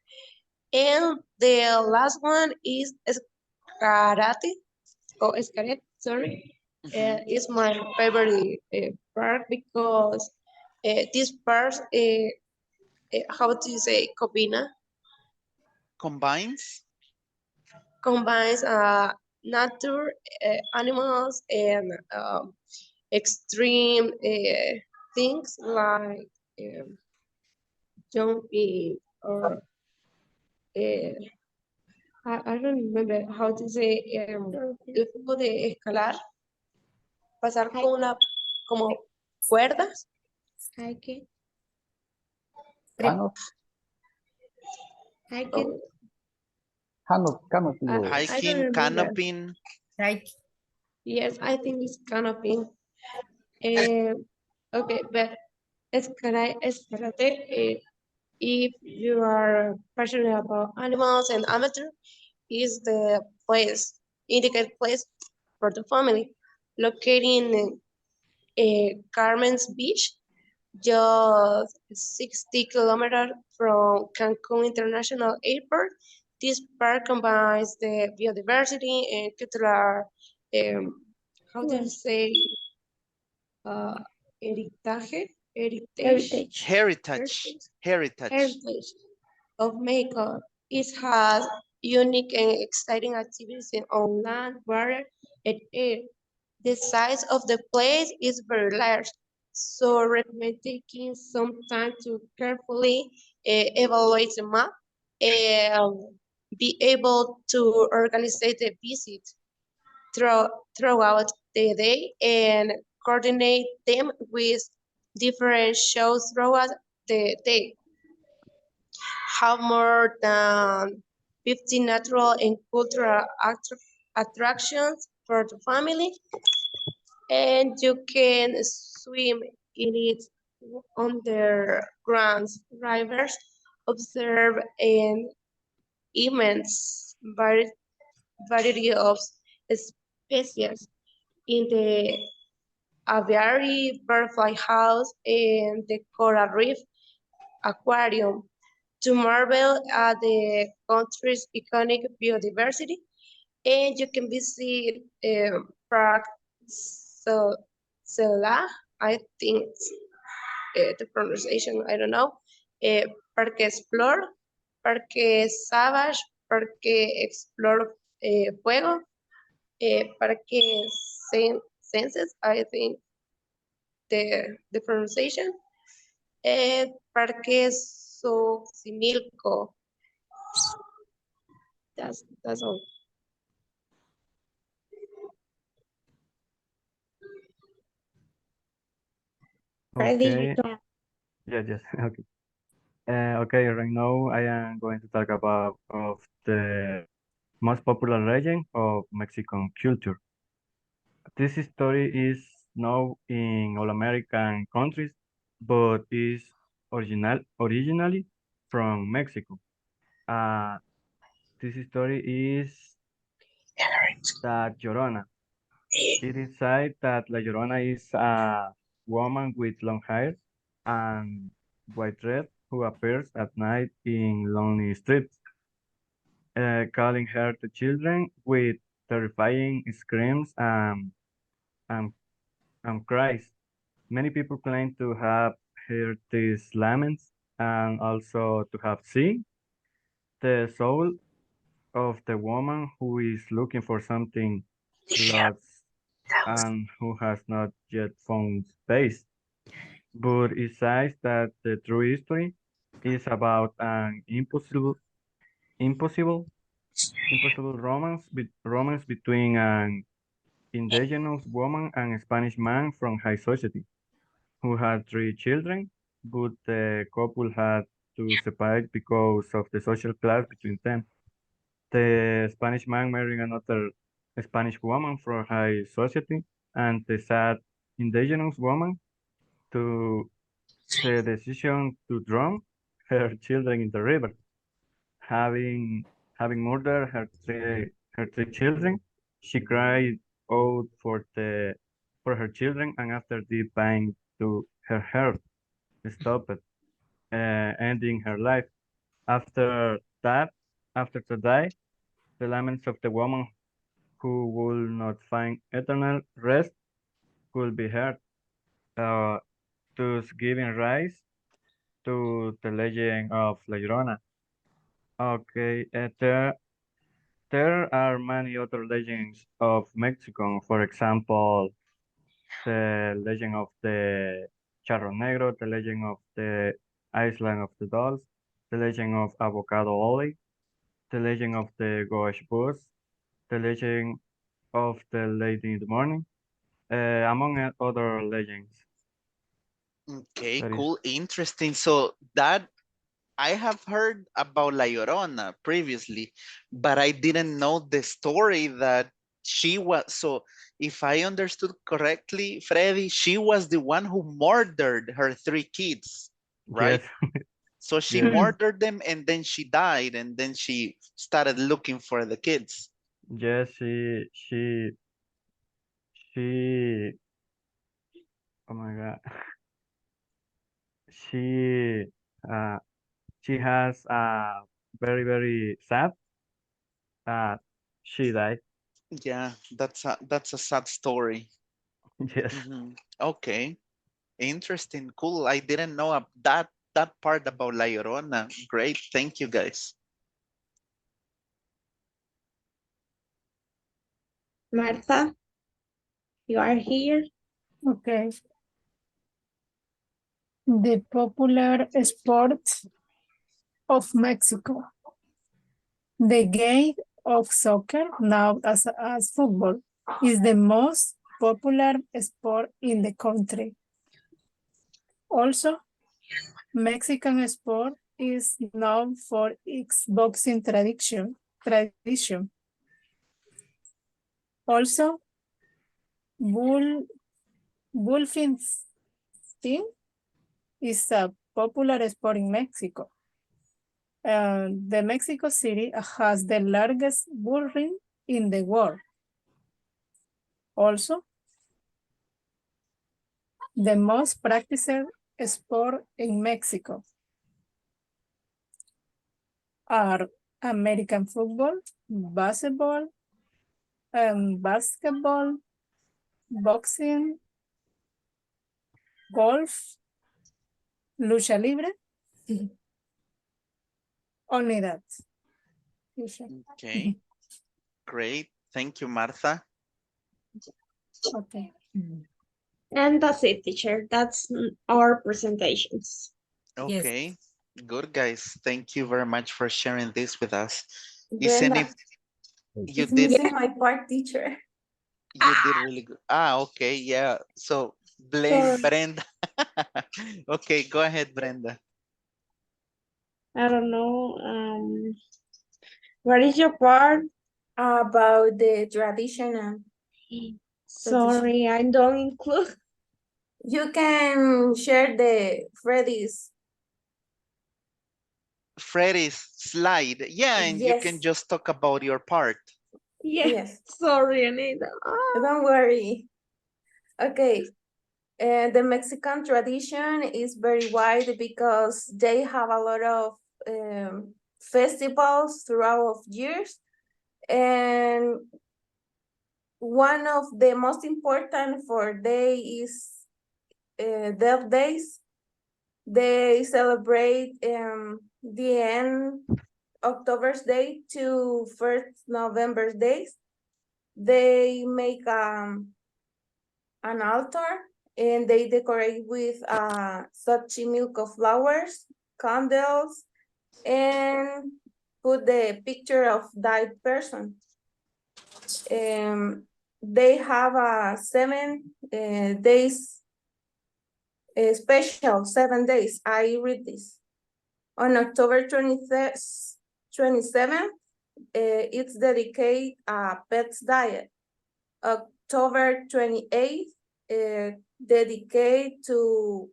and the last one is Escarate or Escaret, sorry. It's my favorite park because this park, how do you say, Combines? combines nature, animals, and extreme things like jumping or I don't remember how to say el juego de escalar, pasar con una como cuerdas. Hiking. Canopy, Hiking. canopy. I don't Hiking, remember. canoping. Like, Yes, I think it's canopy. Okay, but escarate, if you are passionate about animals and amateur, is the indicated place for the family, located in Carmen's Beach, just 60 kilometers from Cancun International Airport. This park combines the biodiversity and cultural, how do you say, uh, heritage, Heritage. Heritage. Heritage. heritage of Mexico. It has unique and exciting activities on land, water, and air. The size of the place is very large, so recommend taking some time to carefully evaluate the map and be able to organize the visit through, throughout the day and coordinate them with different shows throughout the day. Have more than 50 natural and cultural attractions for the family, and you can swim in it underground rivers, observe an immense variety of species in the aviary, butterfly house, and the coral reef aquarium to marvel at the country's iconic biodiversity. And you can visit Park so Sela, I think the pronunciation, I don't know, Parque Explore, Parque Savage, Parque Explore Fuego, Parque Senses, I think the pronunciation, and Parque Xochimilco. That's all. Okay. Yes. Okay. Okay, right now I am going to talk about of the most popular legend of Mexican culture. This story is known in all American countries, but is originally from Mexico. Uh, this story is the Llorona. It is said that La Llorona is a woman with long hair and white dress who appears at night in lonely streets, calling her to children with terrifying screams and, and cries. Many people claim to have heard these laments and also to have seen the soul of the woman who is looking for something lost and who has not yet found space. But it says that the true history is about an impossible, impossible romance between an indigenous woman and a Spanish man from high society who had three children, but the couple had to separate because of the social class between them. The Spanish man marrying another Spanish woman from high society, and the sad indigenous woman to the decision to drown her children in the river, having murdered her three children. She cried out for her children, and after deep pain to her heart stopped, ending her life. After that, after to die, the laments of the woman who will not find eternal rest could be heard, uh, thus giving rise to the legend of La Llorona. Okay, there are many other legends of Mexico. For example, the legend of the Charro Negro, the legend of the Island of the Dolls, the legend of Avocado Ollie, the legend of the Gouache Bus, the legend of the Lady in the Morning, among other legends. Okay, That is, cool, interesting. So that I have heard about La Llorona previously, but I didn't know the story that she was. So if I understood correctly, Freddy, she was the one who murdered her three kids, right? yes, So she yes, murdered them and then she died and then she started looking for the kids. yes, she, oh my God. she uh, she has very very sad that she died. Yeah, that's a sad story. Yes. Mhm. Okay, interesting, cool. I didn't know that part about La Llorona. Great, thank you guys. Martha, you are here. Okay. The popular sport of Mexico. The game of soccer, known as football, is the most popular sport in the country. Also, Mexican sport is known for its boxing tradition. Also, bull, bullfighting is a popular sport in Mexico. The Mexico City has the largest bull ring in the world. Also, the most practiced sport in Mexico are American football, basketball, boxing, golf, lucha libre. Only that. Okay, great. Thank you, Martha. Okay. And that's it, teacher. That's our presentations. Okay, good guys. Thank you very much for sharing this with us. Is Brenda, any you it's did missing my part, teacher. you did really good. Okay, yeah. So blame Sorry. Brenda. Okay, go ahead, Brenda. I don't know. What is your part? About the traditional. Sorry, I don't include. You can share the Freddy's. Freddy's slide. Yeah, and you can Yes. just talk about your part. Yes. Sorry, Anita. Don't worry. Okay. The Mexican tradition is very wide because they have a lot of festivals throughout years. And one of the most important for they is their days. They celebrate the end October's Day to 1st November's days. They make an altar and they decorate with Xochimilco flowers, candles, and put the picture of that person. They have a 7 days special, 7 days. I read this. On October 27th, it's dedicated pets diet. October 28th, dedicated to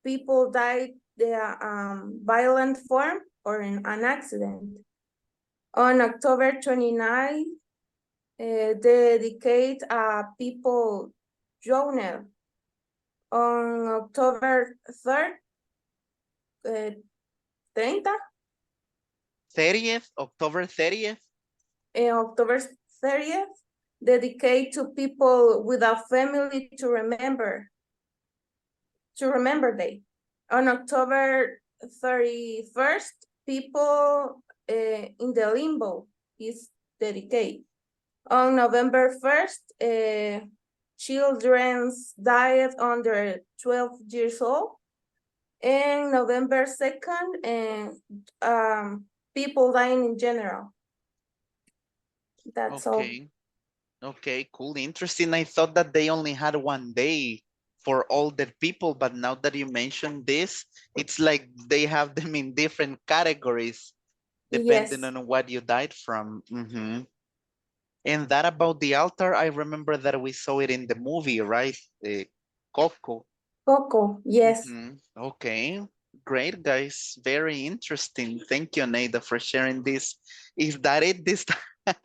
people died the violent form or in an accident. On October 29th, dedicate people journal. On October 3rd, 30th, 30th, October 30th. October 30th, dedicate to people without family to remember day. On October 31st, people in the limbo is dedicated. On November 1st, children's diet under 12 years old. And November 2nd, people dying in general. That's all. Okay, cool, interesting. I thought that they only had one day for all the people, but now that you mentioned this, it's like they have them in different categories depending on what you died from. And that about the altar, I remember that we saw it in the movie, right? Coco. Coco, yes. Okay, great guys, very interesting. Thank you, Neida, for sharing this. Is that it this time?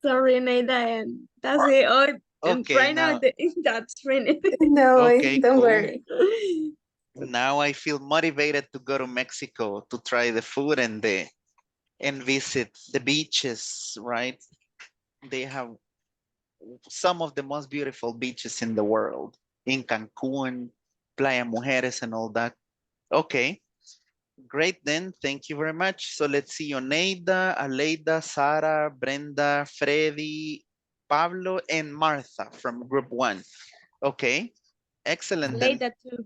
Sorry, Neida, and that's it. Oh, And Okay, right now now, that's training. No, okay, don't cool. worry. Now I feel motivated to go to Mexico to try the food and visit the beaches, right? They have some of the most beautiful beaches in the world, in Cancun, Playa Mujeres and all that. Okay, great then. Thank you very much. So let's see, Oneida, Aleida, Sara, Brenda, Freddy, Pablo, and Martha from group 1. Okay, excellent then. Aleida too.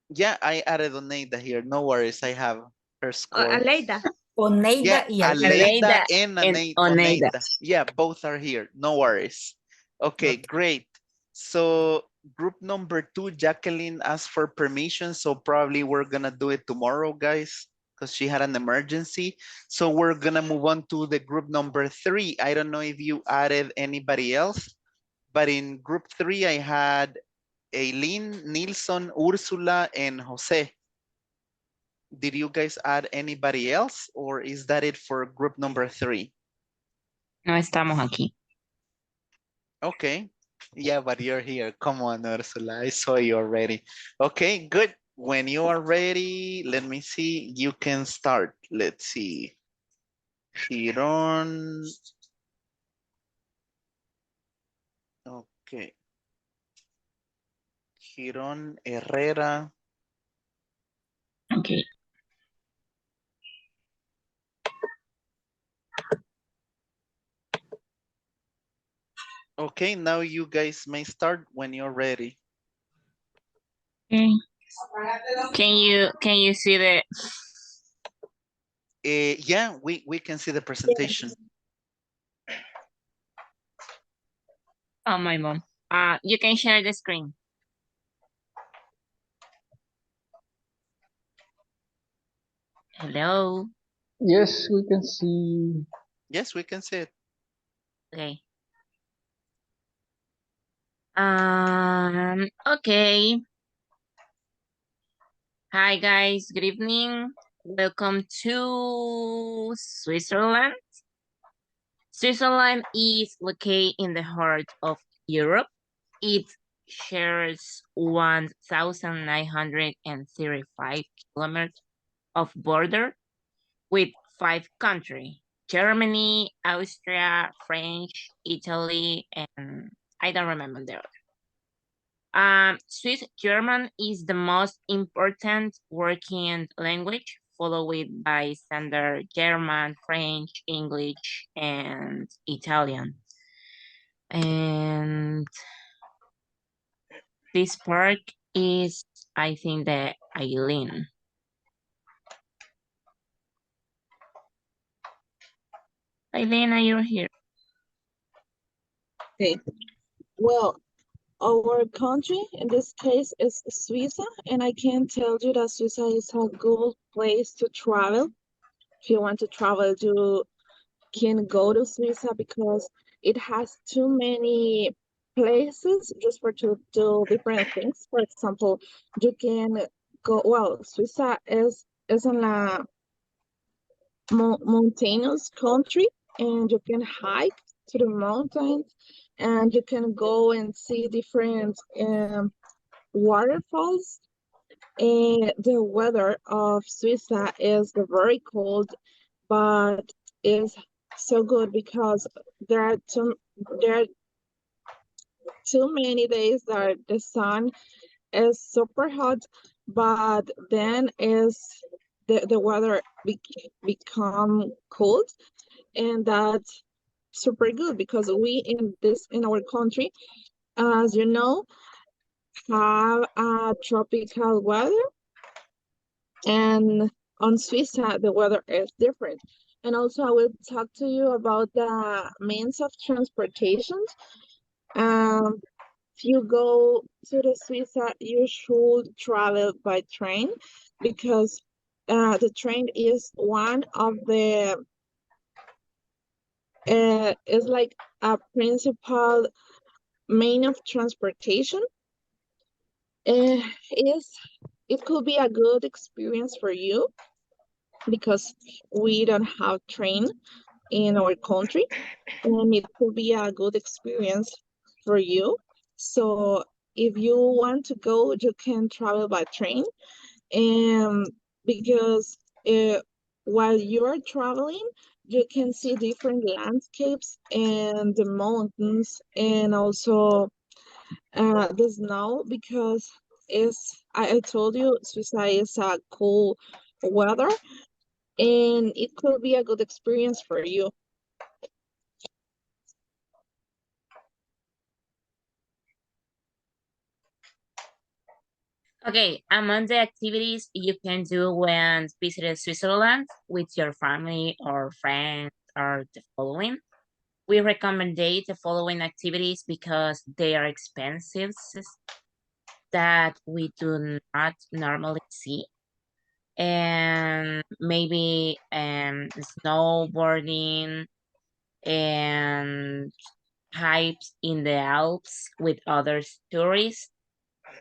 Yeah, I added Oneida here. No worries, I have her score. Aleida. Yeah, Oneida y Aleida Aleida. and and Oneida. Oneida. Yeah, both are here. No worries. Okay, Okay. great. So group number 2, Jacqueline asked for permission. So probably we're gonna do it tomorrow, guys, because she had an emergency. So we're gonna move on to the group number 3. I don't know if you added anybody else, but in group 3, I had Aileen, Nilson, Ursula, and Jose. Did you guys add anybody else or is that it for group number 3? No estamos aquí. Okay. Yeah, but you're here. Come on, Ursula. I saw you already. Okay, good. When you are ready, let me see. You can start. Let's see. Giron. Okay. Giron Herrera. Okay. Okay, now you guys may start when you're ready. Okay. Can you see the Yeah, we can see the presentation. oh my mom. You can share the screen. Hello. Yes, we can see. Yes, we can see it. Okay. Okay. Hi guys, good evening. Welcome to Switzerland. Switzerland is located in the heart of Europe. It shares 1,935 kilometers of border with 5 countries: Germany, Austria, French, Italy, and I don't remember the other. Swiss German is the most important working language, followed by standard German, French, English, and Italian. And this park is, I think, the Eileen. Eileen, are you here? Okay. Well, our country in this case is Suiza, and I can tell you that Suiza is a good place to travel. If you want to travel, you can go to Suiza because it has too many places just for to do different things. For example, you can go, well, Suiza is in a mountainous country, and you can hike to the mountains, and you can go and see different waterfalls. And the weather of Suiza is very cold, but is so good because there are too many days that the sun is super hot, but then is the weather become cold, and that's super good because we in our country, as you know, have a tropical weather, and on Suiza the weather is different. And also I will talk to you about the means of transportation. If you go to the Suiza, you should travel by train because the train is one of the is like a principal main of transportation. It could be a good experience for you because we don't have train in our country, and it could be a good experience for you. So if you want to go, you can travel by train. And because while you are traveling, you can see different landscapes and the mountains and also the snow because I told you Suiza is a cool weather and it could be a good experience for you. Okay, among the activities you can do when visiting Switzerland with your family or friends are the following. We recommend the following activities because they are expensive that we do not normally see. And maybe snowboarding and hikes in the Alps with other tourists.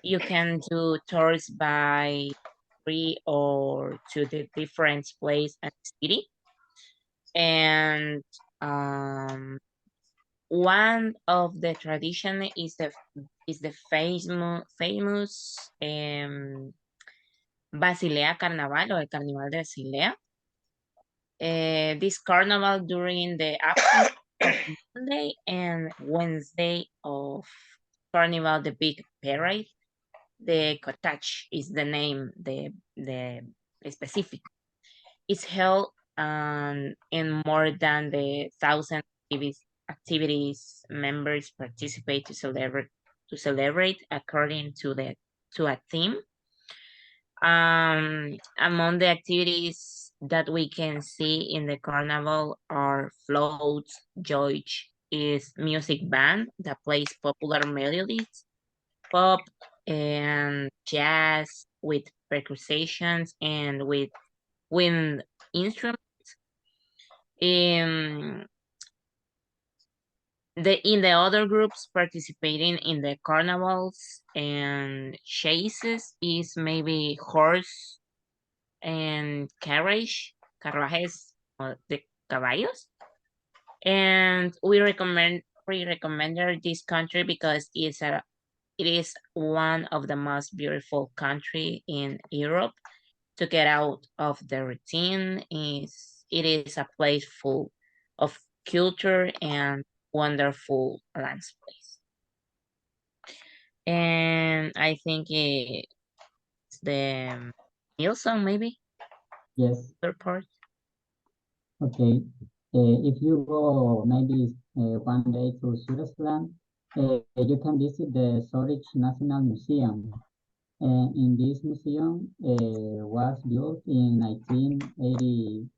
You can do tours by free or to the different place and city. And one of the tradition is the famous Basilea Carnaval or el Carnaval de Basilea. This carnival during the afternoon of Monday and Wednesday of Carnival, the big parade. The cottage is the name, the specific. It's held in more than the 1,000 activities members participate to celebrate according to a theme. Among the activities that we can see in the carnival are floats. George is music band that plays popular melodies, pop and jazz with percussions and with wind instruments. In the other groups participating in the carnivals and chases is maybe horse and carruajes, the caballos. And we recommend this country because it is one of the most beautiful country in Europe. To get out of the routine, it is a place full of culture and wonderful landscapes. And I think it's the Nilsson maybe. Yes. Third part. Okay. If you go maybe one day to Switzerland, you can visit the Zurich National Museum. In this museum was built in 1880.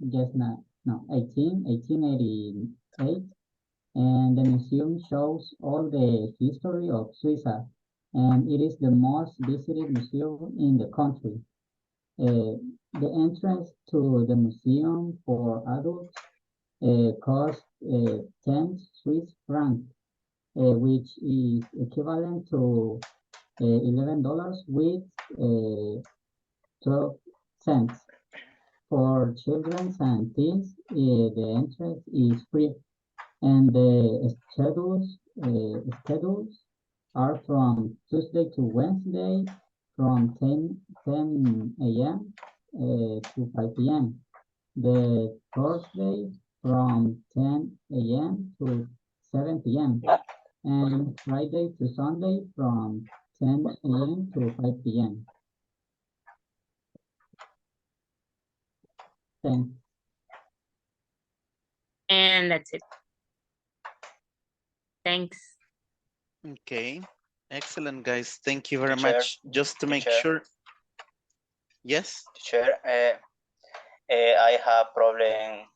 Just not, no, 1888. And the museum shows all the history of Suiza, and it is the most visited museum in the country. The entrance to the museum for adults cost 10 Swiss francs, which is equivalent to $11 with 12 cents. For children and teens, the entrance is free, and the schedules are from Tuesday to Wednesday from 10 a.m. To 5 p.m. The Thursday from 10 a.m. to 7 p.m. and Friday to Sunday from 10 a.m. to 5 p.m. Thanks. And that's it. Thanks. Okay, excellent, guys. Thank you very Teacher, much. Just to make teacher. sure. Yes. Teacher, I have problem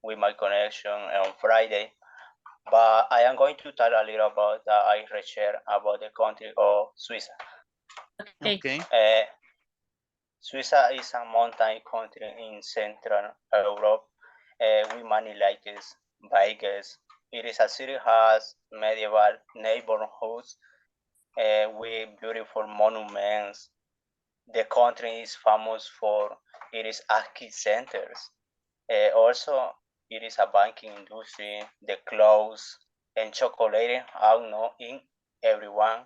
with my connection on Friday, but I am going to tell a little about that I research about the country of Swiss. Okay. Swiss is a mountain country in Central Europe with many lakes, bikes. It is a city has medieval neighborhoods with beautiful monuments. The country is famous for its arcade centers. Also, it is a banking industry, the clothes, and chocolate out now in everyone.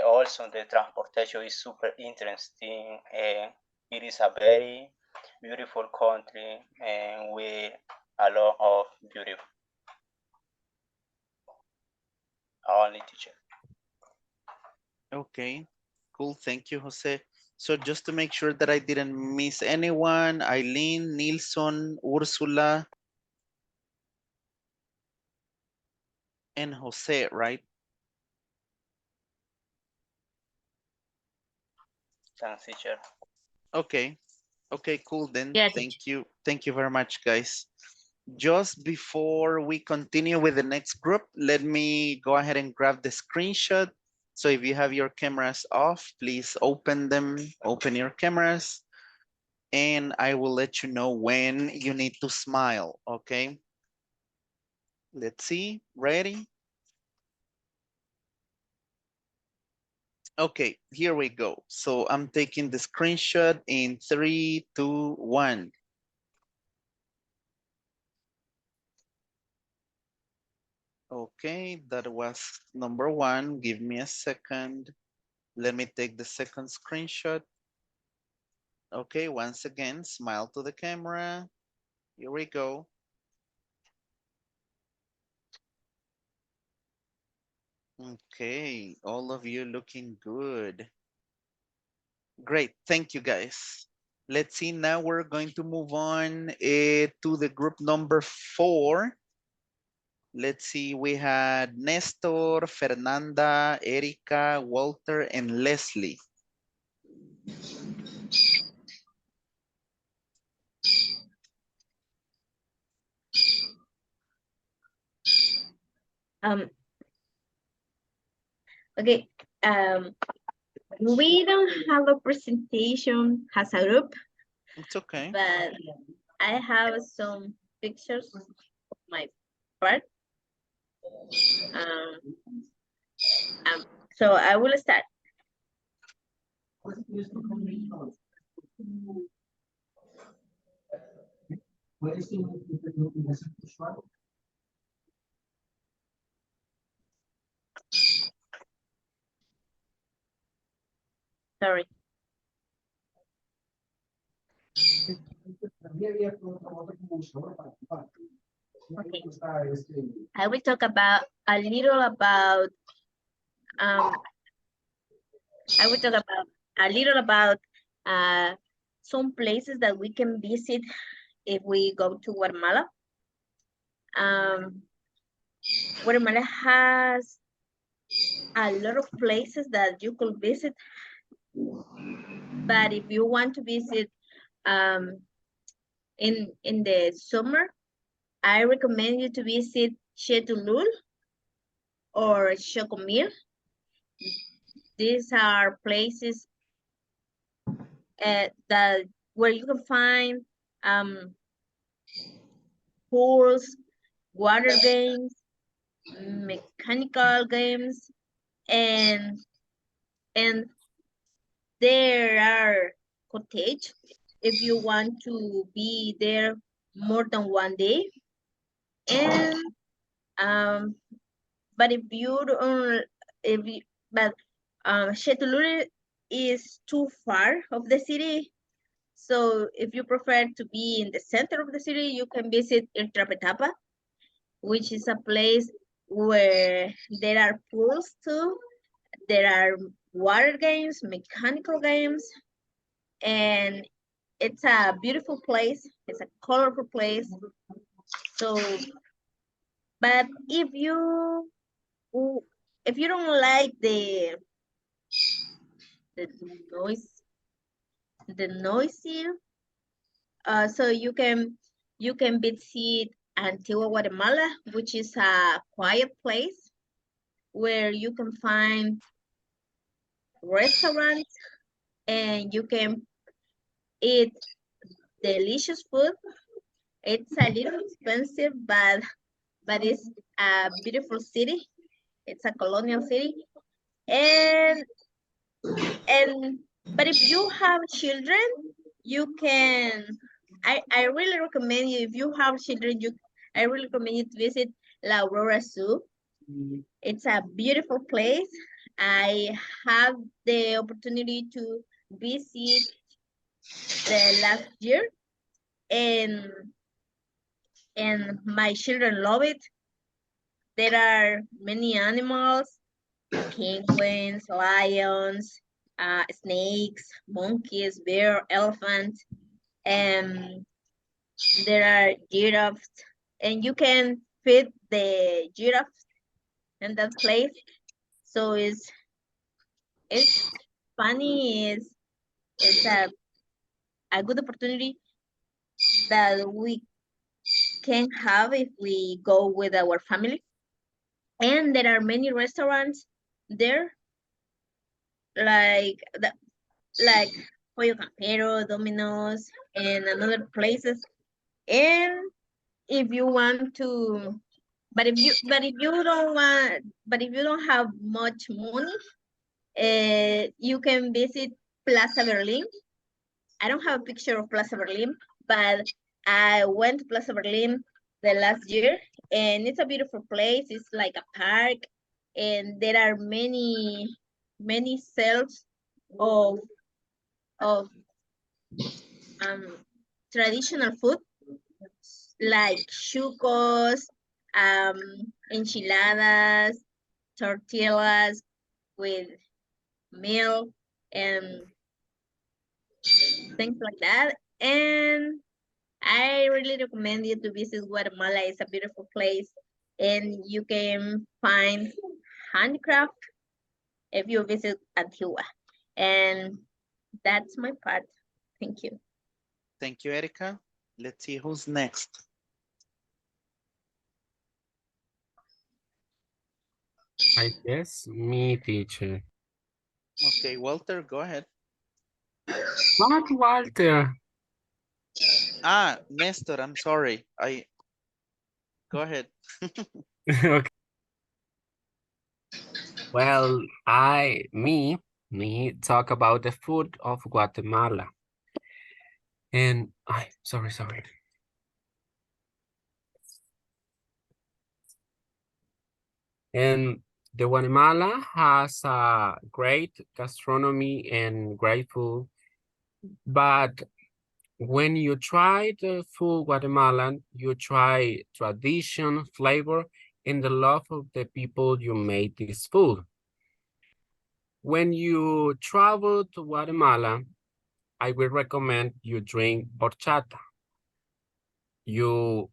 Also, the transportation is super interesting. It is a very beautiful country and with a lot of beautiful. Only teacher. Okay, cool. Thank you, Jose. So just to make sure that I didn't miss anyone, Eileen, Nilsson, Ursula, and Jose, right? Thanks, teacher. Okay. Okay, cool then. Yeah, Thank you. Thank you very much, guys. Just before we continue with the next group, let me go ahead and grab the screenshot. So if you have your cameras off, please open them, open your cameras, and I will let you know when you need to smile, okay? Let's see, ready? Okay, here we go. So I'm taking the screenshot in 3, 2, 1. Okay, that was number 1. Give me a second. Let me take the second screenshot. Okay, once again, smile to the camera. Here we go. Okay, all of you looking good. Great, thank you guys. Let's see, now we're going to move on to the group number 4. Let's see, we had Nestor, Fernanda, Erika, Walter, and Leslie. Okay. We don't have a presentation as a group. It's okay. But I have some pictures of my part. So I will start. Sorry. Okay. I will talk about a little about some places that we can visit if we go to Guatemala. Guatemala has a lot of places that you could visit, but if you want to visit in the summer, I recommend you to visit Chetulul or Chocomil. These are places that where you can find pools, water games, mechanical games, and there are cottages if you want to be there more than one day. And but if you don't, Chetulul is too far of the city. So if you prefer to be in the center of the city, you can visit Iltrapetapa, which is a place where there are pools too. There are water games, mechanical games, and it's a beautiful place. It's a colorful place. So, but if you don't like the noisy, so you can visit Antigua Guatemala, which is a quiet place where you can find restaurants and you can eat delicious food. It's a little expensive, but it's a beautiful city. It's a colonial city. But if you have children, you can, I really recommend you, if you have children, I really recommend you to visit La Aurora Zoo. It's a beautiful place. I have the opportunity to visit the last year, and my children love it. There are many animals, penguins, lions, snakes, monkeys, bear, elephants, and there are giraffes, and you can feed the giraffes in that place. So it's funny. It's a good opportunity that we can have if we go with our family. And there are many restaurants there, like Pollo Campero, Domino's, and another places. And if you want to, but if you don't have much money, you can visit Plaza Berlin. I don't have a picture of Plaza Berlin, but I went to Plaza Berlin the last year, and it's a beautiful place. It's like a park, and there are many sales of traditional food like chucos, enchiladas, tortillas with milk and things like that. And I really recommend you to visit Guatemala. It's a beautiful place, and you can find handicraft if you visit Antigua. And that's my part. Thank you. Thank you, Erica. Let's see who's next. I guess me, teacher. Okay, Walter, go ahead. Not Walter. Nestor, I'm sorry. Go ahead. Okay. Well, me talk about the food of Guatemala. And sorry. And the Guatemala has a great gastronomy and great food, but when you try the food Guatemalan, you try tradition, flavor, and the love of the people you made this food. When you travel to Guatemala, I will recommend you drink horchata. You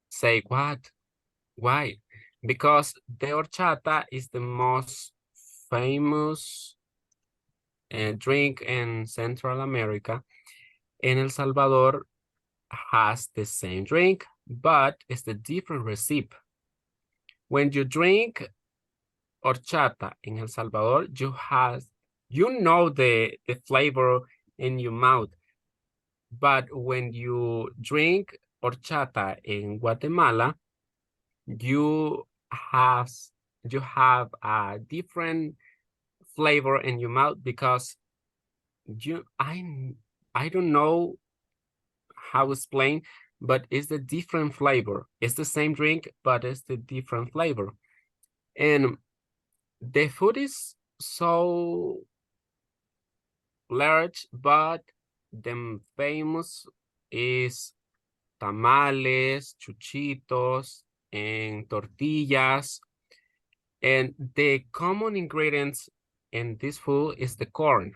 say, what? Why? Because the horchata is the most famous drink in Central America. And El Salvador has the same drink, but it's a different recipe. When you drink horchata in El Salvador, you know the flavor in your mouth. But when you drink horchata in Guatemala, you have a different flavor in your mouth because I don't know how to explain, but it's a different flavor. It's the same drink, but it's the different flavor. And the food is so large, but the famous is tamales, chuchitos, and tortillas. And the common ingredients in this food is the corn.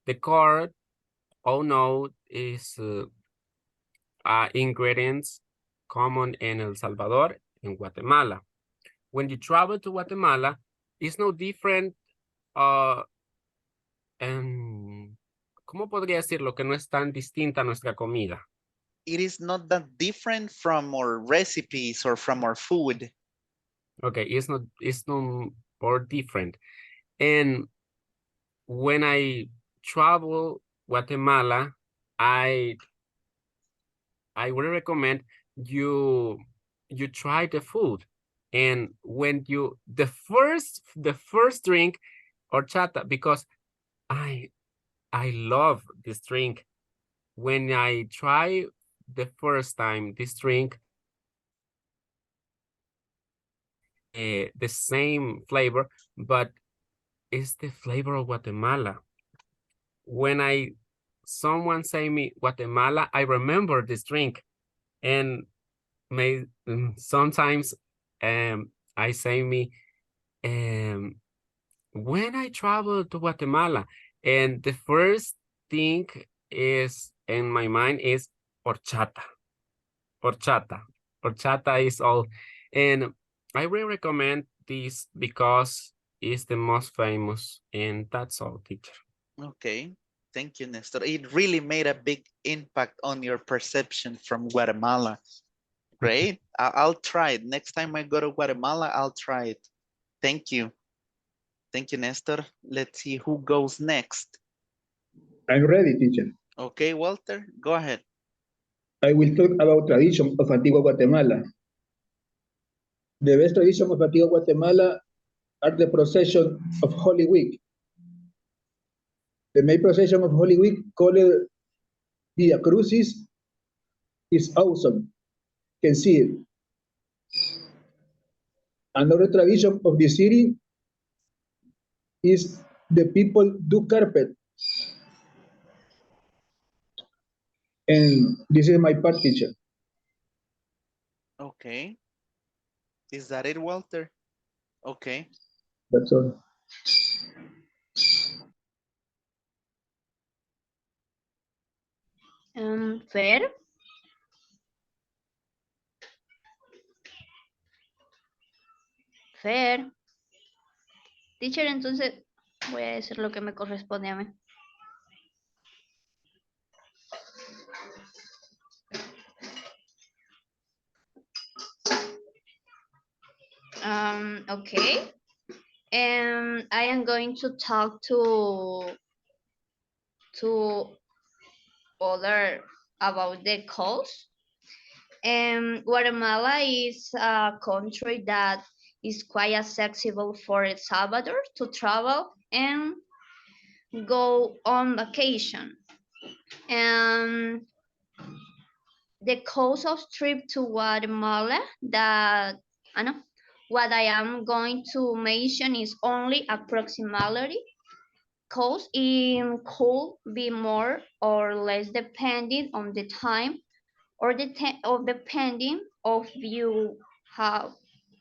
The corn, is ingredients common in El Salvador and Guatemala. When you travel to Guatemala, it's no different. ¿Cómo podría decirlo? Que no es tan distinta nuestra comida. It is not that different from our recipes or from our food. Okay, it's not or different. And when I travel Guatemala, I would recommend you try the food. And when the first drink horchata, because I love this drink. When I try the first time this drink, the same flavor, but it's the flavor of Guatemala. When someone say me Guatemala, I remember this drink, and sometimes I say me when I travel to Guatemala, and the first thing is in my mind is horchata. Horchata. Horchata is all. And I really recommend this because it's the most famous, and that's all, teacher. Okay. Thank you, Nestor. It really made a big impact on your perception from Guatemala. Great. I'll try it. Next time I go to Guatemala, I'll try it. Thank you. Thank you, Nestor. Let's see who goes next. I'm ready, teacher. Okay, Walter, go ahead. I will talk about tradition of Antigua Guatemala. The best tradition of Antigua Guatemala are the procession of Holy Week. The main procession of Holy Week, called Via Crucis, is awesome. You can see it. Another tradition of the city is the people do carpet. And this is my part, teacher. Okay. Is that it, Walter? Okay. That's all. Fair. Fair. Teacher, entonces voy a decir lo que me corresponde a mí. Okay. And I am going to talk to other about the coast. Guatemala is a country that is quite accessible for El Salvador to travel and go on vacation. And the cost of trip to Guatemala that what I am going to mention is only approximately. Cost in could be more or less depending on the time or depending of you have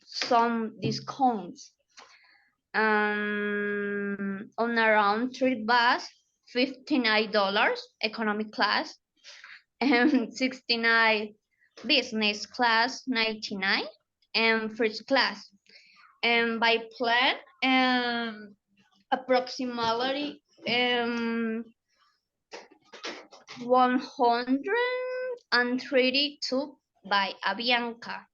some discounts. On around trip bus, $59 economic class, and 69 business class, 99, and first class. And by plan, approximately 132 by Avianca.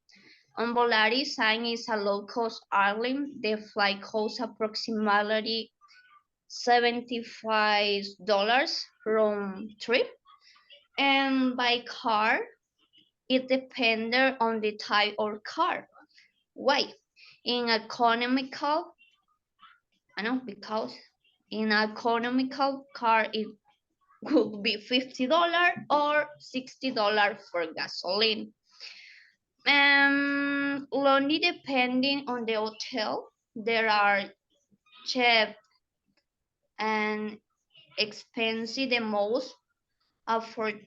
On Volaris, sign is a low-cost airline. The flight costs approximately $75 round trip. And by car, it depends on the type of car. Why? In economical, because in economical car, it could be $50 or $60 for gasoline. Only depending on the hotel, there are cheap and expensive. The most affordable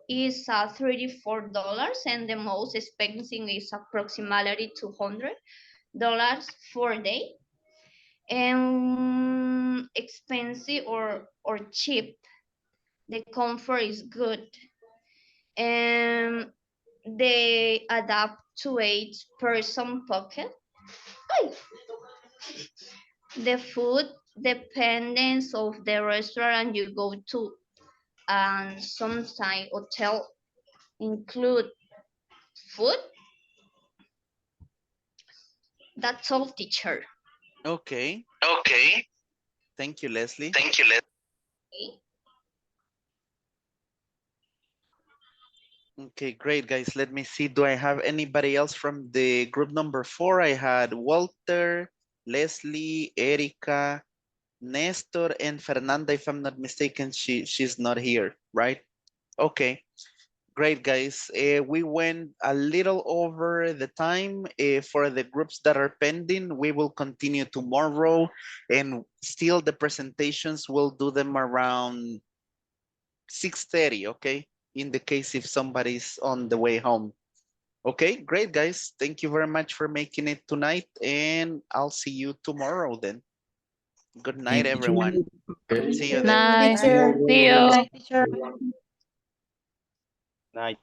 is $34, and the most expensive is approximately $200 for a day. And expensive or cheap, the comfort is good. And they adapt to each person pocket. The food depends of the restaurant you go to, and sometimes hotel include food. That's all, teacher. Okay. Okay. Thank you, Leslie. Thank you, Leslie. Okay, great, guys. Let me see. Do I have anybody else from the group number 4? I had Walter, Leslie, Erica, Nestor, and Fernanda. If I'm not mistaken, she's not here, right? Okay, Great, guys. We went a little over the time for the groups that are pending. We will continue tomorrow, and still the presentations, we'll do them around 6:30, okay? In the case if somebody's on the way home. Okay, great, guys. Thank you very much for making it tonight, and I'll see you tomorrow then. Good night, everyone. See you then. Nice. See you. Night.